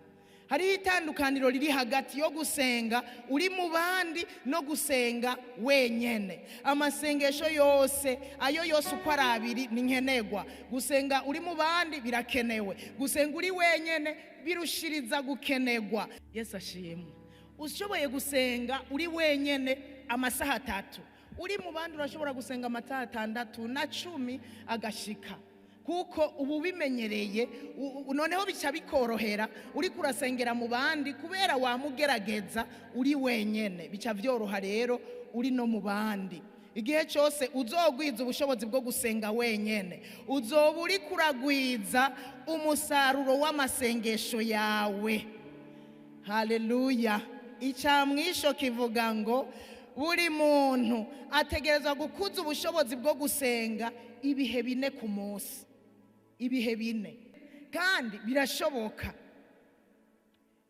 Hariho itandukaniro riri hagati yo gusenga uri mu bandi no gusenga wenyene. Amasengesho yose, ayo yose uko ari abiri ni nkenegwa. Gusenga uri mu bandi birakenewe, gusenga uri wenyene birushiriza gukenegwa. Yesu ashimwe. Ushoboye gusenga uri wenyene amasaha 3, uri mu bandi urashobora gusenga amasaha 6 na 10 agashika, kuko ubu bimenyereye. Noneho bica bikorohera uri kurasengera mu bandi, kubera wamugerageza uri wenyene bica vyoroha rero uri no mu bandi. Igihe cyose uzogwiza ubushobozi bwo gusenga wenyene, uzoba uri kuragwiza umusaruro w'amasengesho yawe. Haleluya. Icamwisho kivuga ngo buri muntu ategerezwa gukuza ubushobozi bwo gusenga ibihe 4 ku munsi, ibihe 4, kandi birashoboka.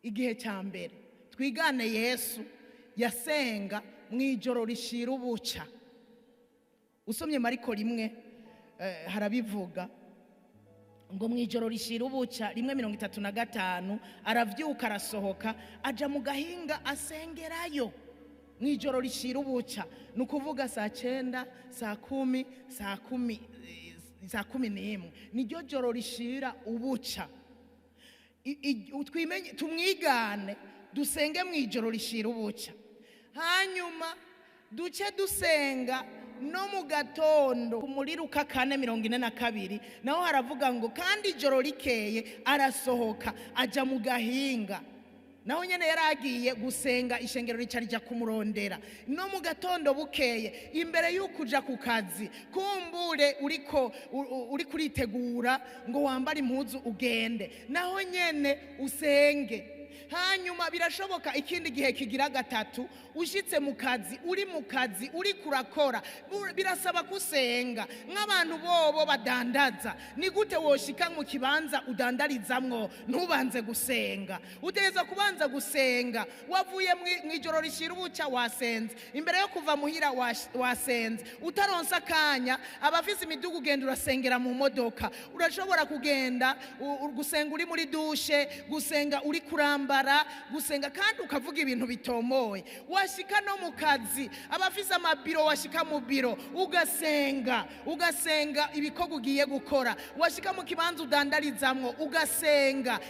Igihe cya mbere twigane Yesu yasenga mu ijoro rishira ubuca. Usomye Mariko 1 harabivuga ngo mu ijoro rishira ubuca 1:35 aravyuka arasohoka aja mu gahinga asengerayo. Mu ijoro rishira ubuca nukuvuga saa 9, saa 10, saa 11 niryo joro rishira ubuca. Tumwigane dusenge mu ijoro rishira ubuca, hanyuma duce dusenga no mu gatondo. Muri Luka 4:42 naho haravuga ngo kandi ijoro rikeye arasohoka aja mu gahinga. Naho nyene yaragiye gusenga, ishengero rica rija kumurondera. No mu gatondo bukeye imbere y'ukuja ku kazi, kumbure uri kuritegura ngo wambare impuzu ugende, naho nyene usenge. Hanyuma birashoboka ikindi gihe kigira gatatu ushitse mu kazi, uri kurakora, birasaba kusenga. Nk'abantu bobo badandaza, ni gute woshika mu kibanza udandarizamwo ntubanze gusenga? Utegeza kubanza gusenga. Wavuye mu ijoro rishira ubuca wasenze, imbere yo kuva muhira wasenze, utaronsa akanya abafise imidugu ugenda urasengera mu modoka. Urashobora kugenda gusenga uri muri dushe, gusenga uri kurambara, gusenga kandi ukavuga ibintu bitomoye. Washika no mu kazi, abafise amabiro washika mu biro ugasenga ibikorwa ugiye gukora. Washika mu kibanza udandarizamwo ugasenga.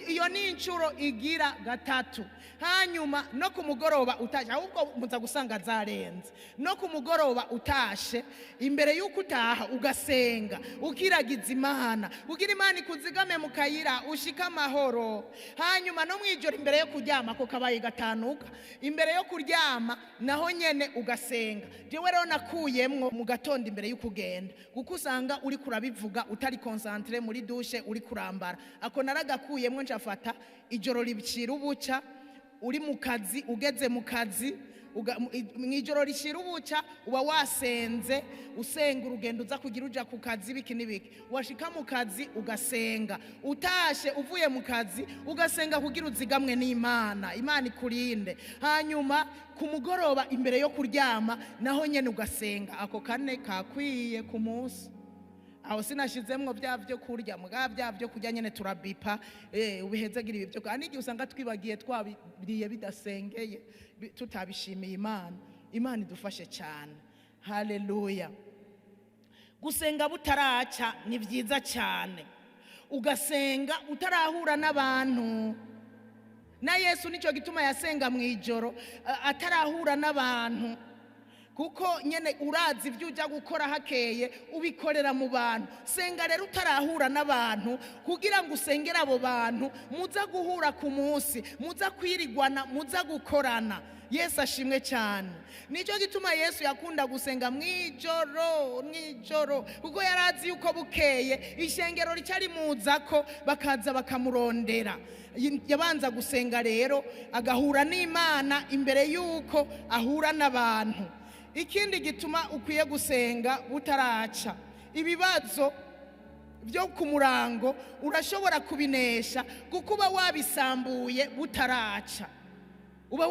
Iyo ni incuro igira gatatu. Hanyuma no ku mugoroba utashe, ahubwo muza gusanga zarenze. No ku mugoroba utashe, imbere y'uko utaha ugasenga, ukiragiza Imana, ugira Imana ikuzigame mu kayira ushika amahoro. Hanyuma no mwijoro imbere yo kuryama ko kabaye gatanuka, imbere yo kuryama naho nyene ugasenga. Jewe rero nakuyemwo mu gatondo imbere y'uko ugenda, kuko usanga uri kurabivuga utari concentré muri dushe uri kurambara. Ako naragakuyemwo ncafata ijoro ribicira ubuca, uri mu kazi, ugeze mu kazi mw'ijoro rishira ubuca uba wasenze, usenga urugendo uza kugira uja ku kazi biki n'ibiki. Washika mu kazi ugasenga, utashe uvuye mu kazi ugasenga kugira uzigamwe n'Imana, Imana ikurinde. Hanyuma ku mugoroba imbere yo kuryama naho nyene ugasenga. Ako kane kakwiye ku munsi. Aho sinashizemwo byo kurya, muga byo kurya nyene turabipa, ubihezagira ibyo. Kandi igihe usanga twibagiye twabiriye bidasengeye, tutabishimiye Imana. Imana idufashe cyane. Haleluya. Gusenga butaraca ni byiza cyane. Ugasenga utarahura n'abantu. Na Yesu nico gituma yasenga mu ijoro atarahura n'abantu. Kuko nyene urazi ibyo ujya gukora hakeye ubikorera mu bantu. Senga rero utarahura n'abantu, kugira ngo usengere abo bantu muza guhura ku munsi, muza kwirigwana, muza gukorana. Yesu ashimwe cyane. Nico gituma Yesu yakunda gusenga mwijoro, kuko yarazi yuko bukeye ishengero ricari muzako bakaza bakamurondera. Yabanza gusenga rero agahura n'Imana imbere yuko ahura n'abantu. Ikindi gituma ukwiye gusenga butaraca, ibibazo byo ku murango urashobora kubinesha kuko uba wabisambuye butaraca. Uba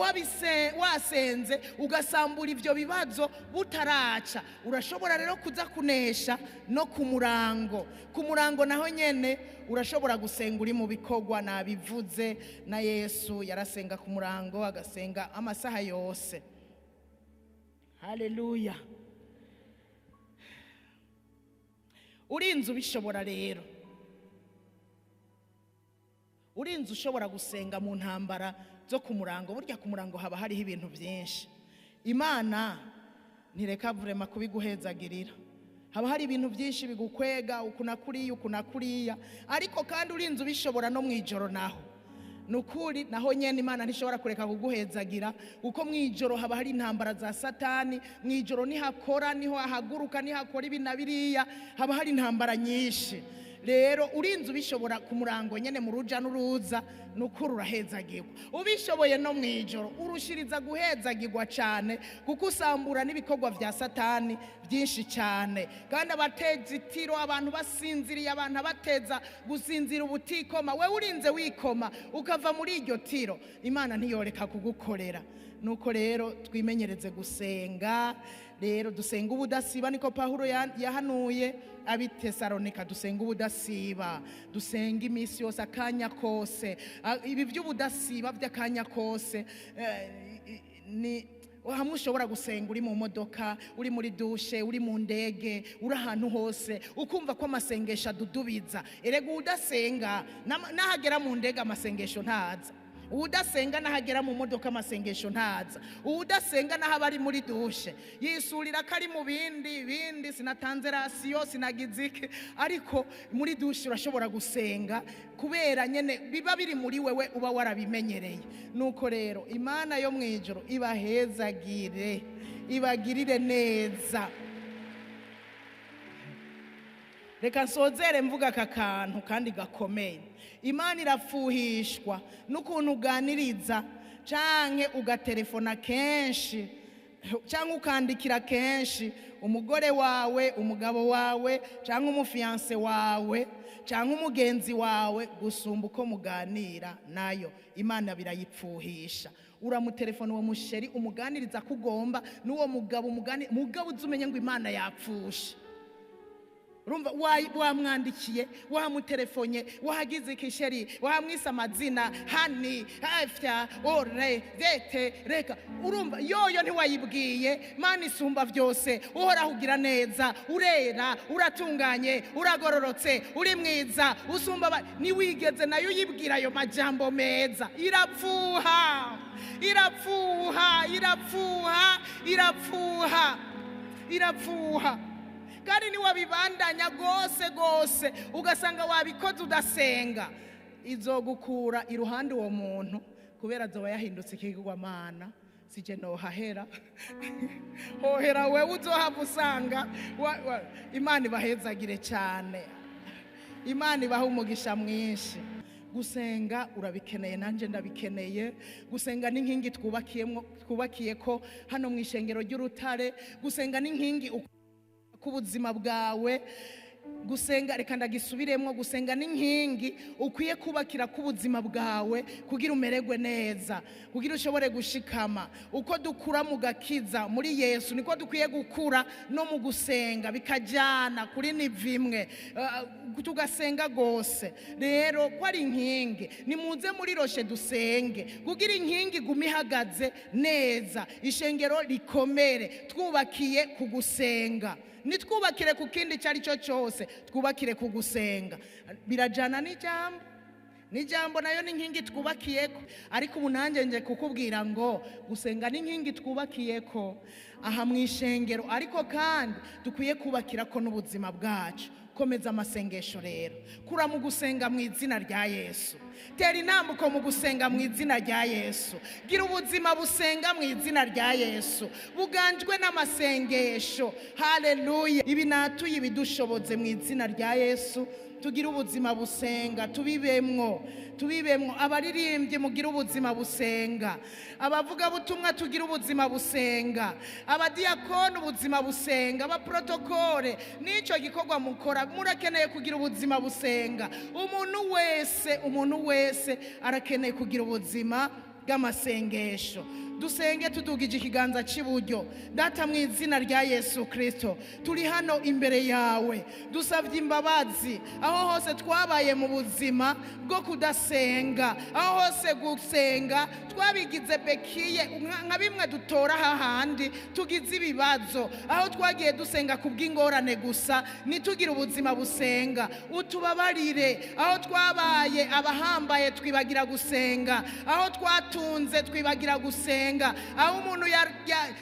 wasenze ugasambura ibyo bibazo butaraca. Urashobora rero kuza kunesha no ku murango. Ku murango naho nyene urashobora gusenga uri mu bikorwa. Nabivuze na Yesu yarasenga ku murango, agasenga amasaha yose. Haleluya. Urinze ubishobora rero, urinze ushobora gusenga mu ntambara zo ku murango. Burya ku murango haba hariho ibintu byinshi. Imana ntireka vrema kubiguhezagirira. Haba hari ibintu byinshi bigukwega ukunakuriya, ariko kandi urinze ubishobora no mwijoro naho. Nukuri naho nyene Imana ntishobora kureka kuguhezagira, kuko mwijoro haba hari intambara za Satani. Mwijoro nihakora, niho ahaguruka, nihakora ibi na biriya, haba hari intambara nyinshi. Rero urinze ubishobora ku murango nyene mu ruja n'uruza, nukuri urahezagirwa. Ubishoboye no mwijoro urushiriza guhezagirwa cyane, kuko usambura n'ibikorwa vya Satani byinshi cyane. Kandi abateza itiro, abantu basinziriye, abantu abateza gusinzira ubutikoma, we urinze wikoma ukava muri iryo tiro, Imana ntiyoreka kugukorera. Nuko rero twimenyereze gusenga. Rero dusenga ubudasiba, niko Pawulo yahanuye abitesalonika. Dusenga ubudasiba, dusenga iminsi yose, akanya kose. Ibi by'ubudasiba by'akanya kose ni hamwe ushobora gusenga uri mu modoka, uri muri dushe, uri mu ndege, uri ahantu hose, ukumva ko amasengesho adudubiza. Erega udasenga nahagera mu ndege amasengesho ntaza. udasenga nahagera mu modoka amasengesho ntaza, udasenga naho ari muri dushe yisurira ko ari mu bindi sinatanze rasiyo sinagize iki, ariko muri dushe urashobora gusenga kubera nyene biba biri muri wewe uba warabimenyereye. Nuko rero Imana yo mwijuru ibahezagire, ibagirire neza. Reka nsozere mvuga aka kantu kandi gakomeye. Imana irafuhishwa n'ukuntu uganiriza canke ugaterefona kenshi canke ukandikira kenshi umugore wawe, umugabo wawe, canke umufiance wawe, canke umugenzi wawe gusumba uko muganira nayo. Imana birayipfuhisha. Uramutelefona uwo musheri umuganiriza kugomba n'uwo mugabo mugabo uzumenye ngo Imana yapfusha. Urumva wamwandikiye, wamutelefonye, wahagize ikisheri, wamwisa amazina hani, afya, ore, dete, reka. Urumva yoyo ntiwayibwiye. Mana isumba byose, uhora ugira neza, urera, uratunganye, uragororotse, uri mwiza, usumba niwigeze nayo yibwira ayo majambo meza. Irapfuha, irapfuha, irapfuha, irapfuha, irapfuha. Kandi ni wabibandanya gose ugasanga wabikoze udasenga, izogukura iruhande uwo muntu kubera azoba yahindutse ikigirwamana. Sije nohahera hohera wewe uzohava usanga Imana ibahezagire cyane, Imana ibaha umugisha mwinshi. Gusenga urabikeneye, nanje ndabikeneye. Gusenga n'inkingi twubakiye ko hano mu ishengero ry'Urutare. Gusenga n'inkingi kubuzima bwawe. Gusenga reka ndagisubiremo, gusenga n'inkingi ukwiye kubakira kubuzima bwawe kugira umererwe neza, kugira ushobore gushikama. Uko dukura mu gakiza muri Yesu niko dukwiye gukura no mu gusenga, bikajyana kuri nivimwe tugasenga gose. Rero ko ari inkingi, nimuze muri Rocher dusenge kugira inkingi gume ihagaze neza, ishengero rikomere, twubakiye ku gusenga. Nitwubakire ku kindi cyari cyo cyose, twubakire ku gusenga. Birajana n'ijambo nayo n'inkingi twubakiyeko. Ariko ubu nanjye nje kukubwira ngo gusenga n'inkingi twubakiyeko aha mu ishengero, ariko kandi dukwiye kubakira ko n'ubuzima bwacu. Komeza amasengesho rero, kura mu gusenga mu izina rya Yesu. Tera intambuko mu gusenga mu izina rya Yesu. Gira ubuzima busenga mu izina rya Yesu, buganjwe n'amasengesho. Haleluya. Ibi natuye ibidushoboze mu izina rya Yesu. Tugira ubuzima busenga, tubibemwo. Abaririmbye mugira ubuzima busenga, abavuga butumwa tugira ubuzima busenga, abadiakoni ubuzima busenga, abaprotokole n'icyo gikorwa mukora murakeneye kugira ubuzima busenga. Umuntu wese arakeneye kugira ubuzima bw'amasengesho. Dusenge tudugije ikiganza cy'iburyo. Data mu izina rya Yesu Kristo, turi hano imbere yawe dusavye imbabazi aho hose twabaye mu buzima bwo kudasenga, aho hose gusenga twabigize bekiye nka bimwe dutora hahandi tugize ibibazo, aho twagiye dusenga kubw'ingorane gusa nitugira ubuzima busenga. Utubabarire aho twabaye abahambaye twibagira gusenga, aho twatunze twibagira gusenga, aho umuntu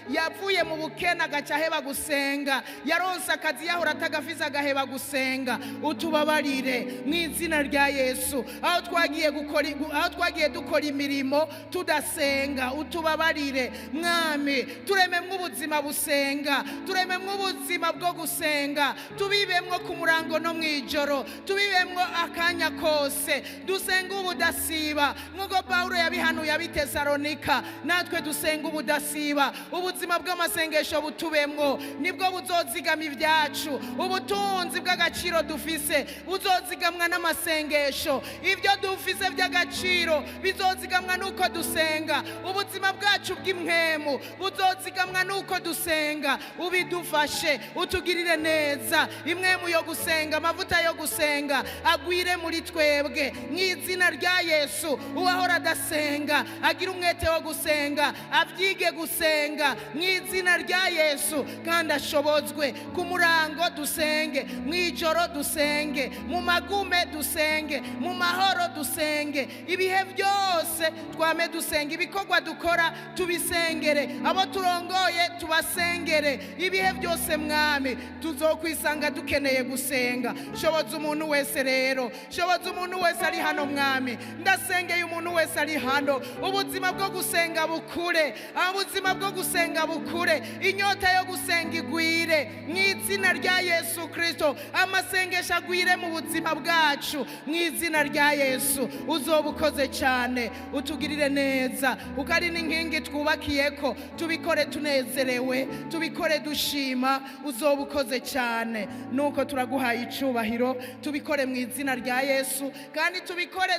yavuye mu bukene agaca aheba gusenga, yaronse akazi yahora atagafise agaheba gusenga. Utubabarire mu izina rya Yesu, aho twagiye dukora imirimo tudasenga. Utubabarire Mwami, turememwe ubuzima busenga, turememwe ubuzima bwo gusenga, tubibemwo ku murango no mwijoro, tubibemwo akanya kose, dusenga ubudasiba nk'uko Paulo yabihanuye ab'Itesalonika. Natwe dusenga ubudasiba. Ubuzima bw'amasengesho butubemwo, nibwo buzozigama ibyacu. Ubutunzi bw'agaciro dufise buzozigamwa n'amasengesho. Ibyo dufise by'agaciro bizozigamwa nuko dusenga. Ubuzima bwacu bw'imwemu buzozigamwa nuko dusenga. Ubidufashe, utugirire neza. Imwemu yo gusenga, amavuta yo gusenga agwire muri twebwe mu izina rya Yesu. Uwahora adasenga agira umwete wo gusenga, gusenga abyige gusenga mu izina rya Yesu, kandi ashobozwe ku murango dusenge, mu ijoro dusenge, mu magume dusenge, mu mahoro dusenge, ibihe byose twame dusenga, ibikorwa dukora tubisengere, abo turongoye tubasengere, ibihe byose mwami tuzokwisanga dukeneye gusenga. Shoboza umuntu wese rero, shoboza umuntu wese ari hano mwami, ndasengeye umuntu wese ari hano, ubuzima bwo gusenga bukure, ubuzima bwo gusenga bukure, inyota yo gusenga igwire mu izina rya Yesu Kristo, amasengesho agwire mu buzima bwacu mu izina rya Yesu. Uzoba ukoze cyane, utugirire neza, ukari n'inkingi twubakiyeko, tubikore tunezerewe, tubikore dushima, uzoba ukoze cyane. Nuko turaguhaye icubahiro, tubikore mu izina rya Yesu, kandi tubikore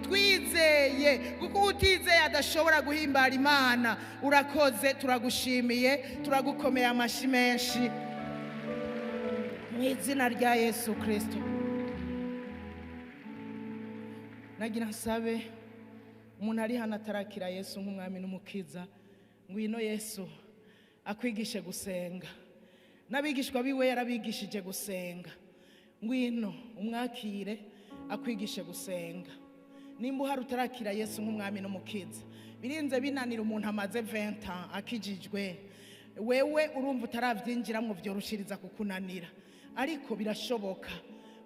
twizeye kuko utizeye adashobora guhimbara Imana. Urakoze, turagushimiye, turagukomeye amashi menshi mu izina rya Yesu Kristo. Nagira nsabe umuntu ari hano atarakira Yesu nk'umwami n'umukiza, ngwino Yesu akwigishe gusenga, n'abigishwa biwe yarabigishije gusenga. Ngwino umwakire akwigishe gusenga. Nimba uhari utarakira Yesu nk'umwami n'umukiza, birinze binanira umuntu amaze 20 ans akijijwe, wewe urumva utaravyinjiramwo vyorushiriza kukunanira, ariko birashoboka.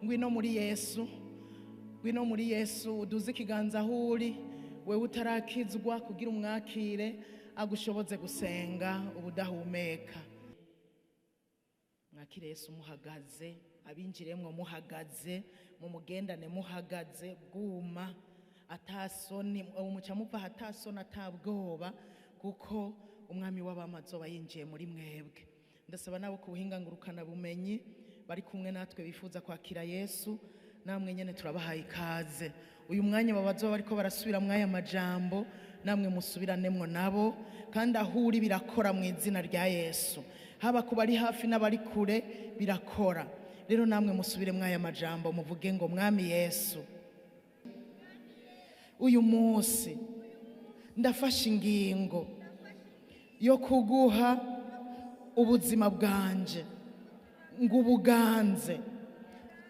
Ngwino muri Yesu, ngwino muri Yesu, uduze ikiganza aho uri, wewe utarakizwa, kugira umwakire agushoboze gusenga ubudahumeka. Mwakire Yesu muhagaze, abinjiremwo muhagaze, mu mugendane muhagaze, bwuma atasoni, umuca muva atasoni atabwoba, kuko umwami w'abamazoba yinjiye muri mwebwe. Ndasaba nabo ku buhinga ngurukana bumenyi bari kumwe natwe bifuza kwakira Yesu, namwe nyene turabahaye ikaze. Uyu mwanya babazoba bariko barasubira mwaya majambo, namwe musubiranemo nabo, kandi ahuri birakora mu izina rya Yesu. Haba kuba ari hafi n'abari kure birakora. Rero namwe musubire mwaya majambo, muvuge ngo mwami Yesu, uyu munsi ndafashe ingingo yo kuguha ubuzima bwanje, ngo ubuganze.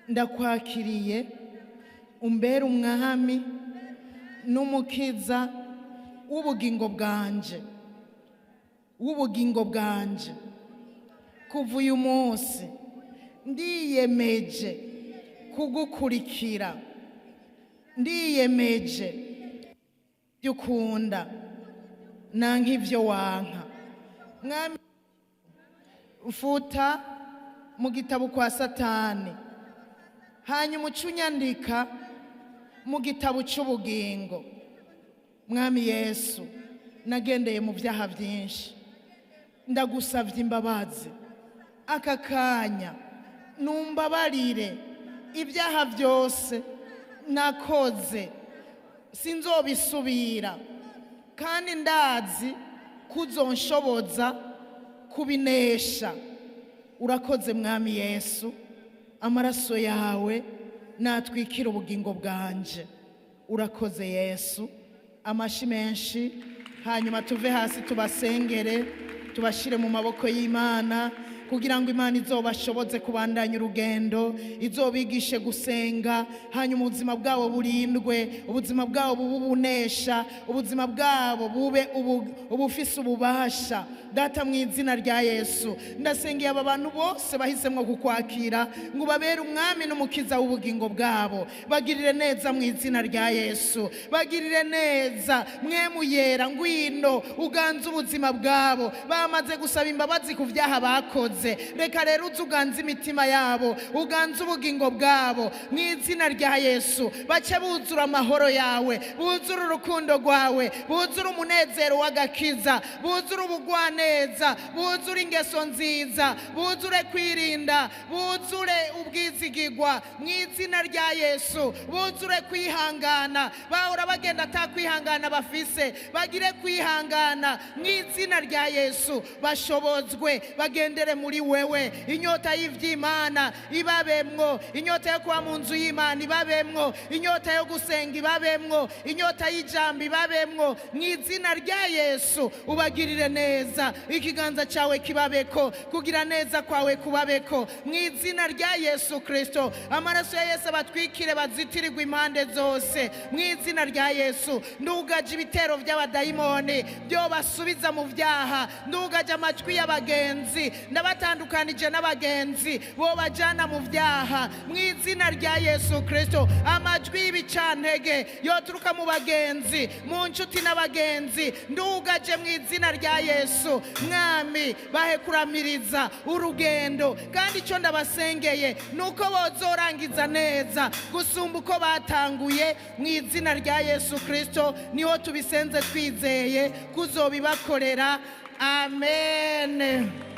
Ndakwakiriye umbere umwami n'umukiza w'ubugingo bwanje, w'ubugingo bwanje. Kuva uyu munsi ndiyemeje kugukurikira, ndiyemeje byukunda nanka ivyo wanka. Mwami, ufuta mu gitabo kwa Satani, hanyuma ucunyandika mu gitabo c'ubugingo. Mwami Yesu, nagendeye mu vyaha vyinshi, ndagusavye imbabazi. Aka kanya numbabarire ibyaha byose nakoze, sinzobisubira, kandi ndazi kuzonshoboza kubinesha. Urakoze mwami Yesu, amaraso yawe natwikira ubugingo bwanje. Urakoze Yesu, amashi menshi. Hanyuma tuve hasi tubasengere, tubashire mu maboko y'Imana, kugira ngo Imana izobashoboze kubandanya urugendo, izobigishe gusenga, hanyuma ubuzima bwabo burindwe, ubuzima bwabo bubunesha, ubuzima bwabo bube ubufise ububasha. Data, mu izina rya Yesu, ndasengeye aba bantu bose bahisemwo kukwakira, ngo babere umwami n'umukiza w'ubugingo bwabo. Bagirire neza mu izina rya Yesu, bagirire neza. Mwemu yera, ngwino uganze ubuzima bwabo. Bamaze gusaba imbabazi ku vyaha bakoze, reka rero uzuganze imitima yabo, uganze ubugingo bwabo mu izina rya Yesu. Bace buzura amahoro yawe, buzura urukundo rwawe, buzura umunezero w'agakiza, buzura ubugwane neza, buzure ingeso nziza, buzure kwirinda, buzure ubwizigirwa mu izina rya Yesu. Buzure kwihangana, bahora bagenda atakwihangana bafise, bagire kwihangana mu izina rya Yesu. Bashobozwe bagendere muri muri wewe, inyota y'ivy'Imana ibabemwo, inyota yo kuba mu nzu y'Imana ibabemwo, inyota yo gusenga ibabemwo, inyota y'ijambo ibabemwo. Mu izina rya Yesu ubagirire neza, ikiganza cyawe kibabeko, kugira neza kwawe kubabeko. Mu izina rya Yesu Kristo, amaraso ya Yesu abatwikire, bazitirirwe impande zose. Mu izina rya Yesu ndugaje ibitero by'abadayimoni byo basubiza mu byaha, ndugaje amajwi y'abagenzi, ndabatandukanije n'abagenzi bo bajana mu byaha. Mu izina rya Yesu Kristo, amajwi y'ibicantege yoturuka mu bagenzi, mu nshuti n'abagenzi, ndugaje mu izina rya Yesu. Mwami, bahe kuramiriza urugendo, kandi icyo ndabasengeye nuko bozorangiza neza gusumba uko batanguye. Mu izina rya Yesu Kristo niho tubisenze twizeye kuzobibakorera. Amen.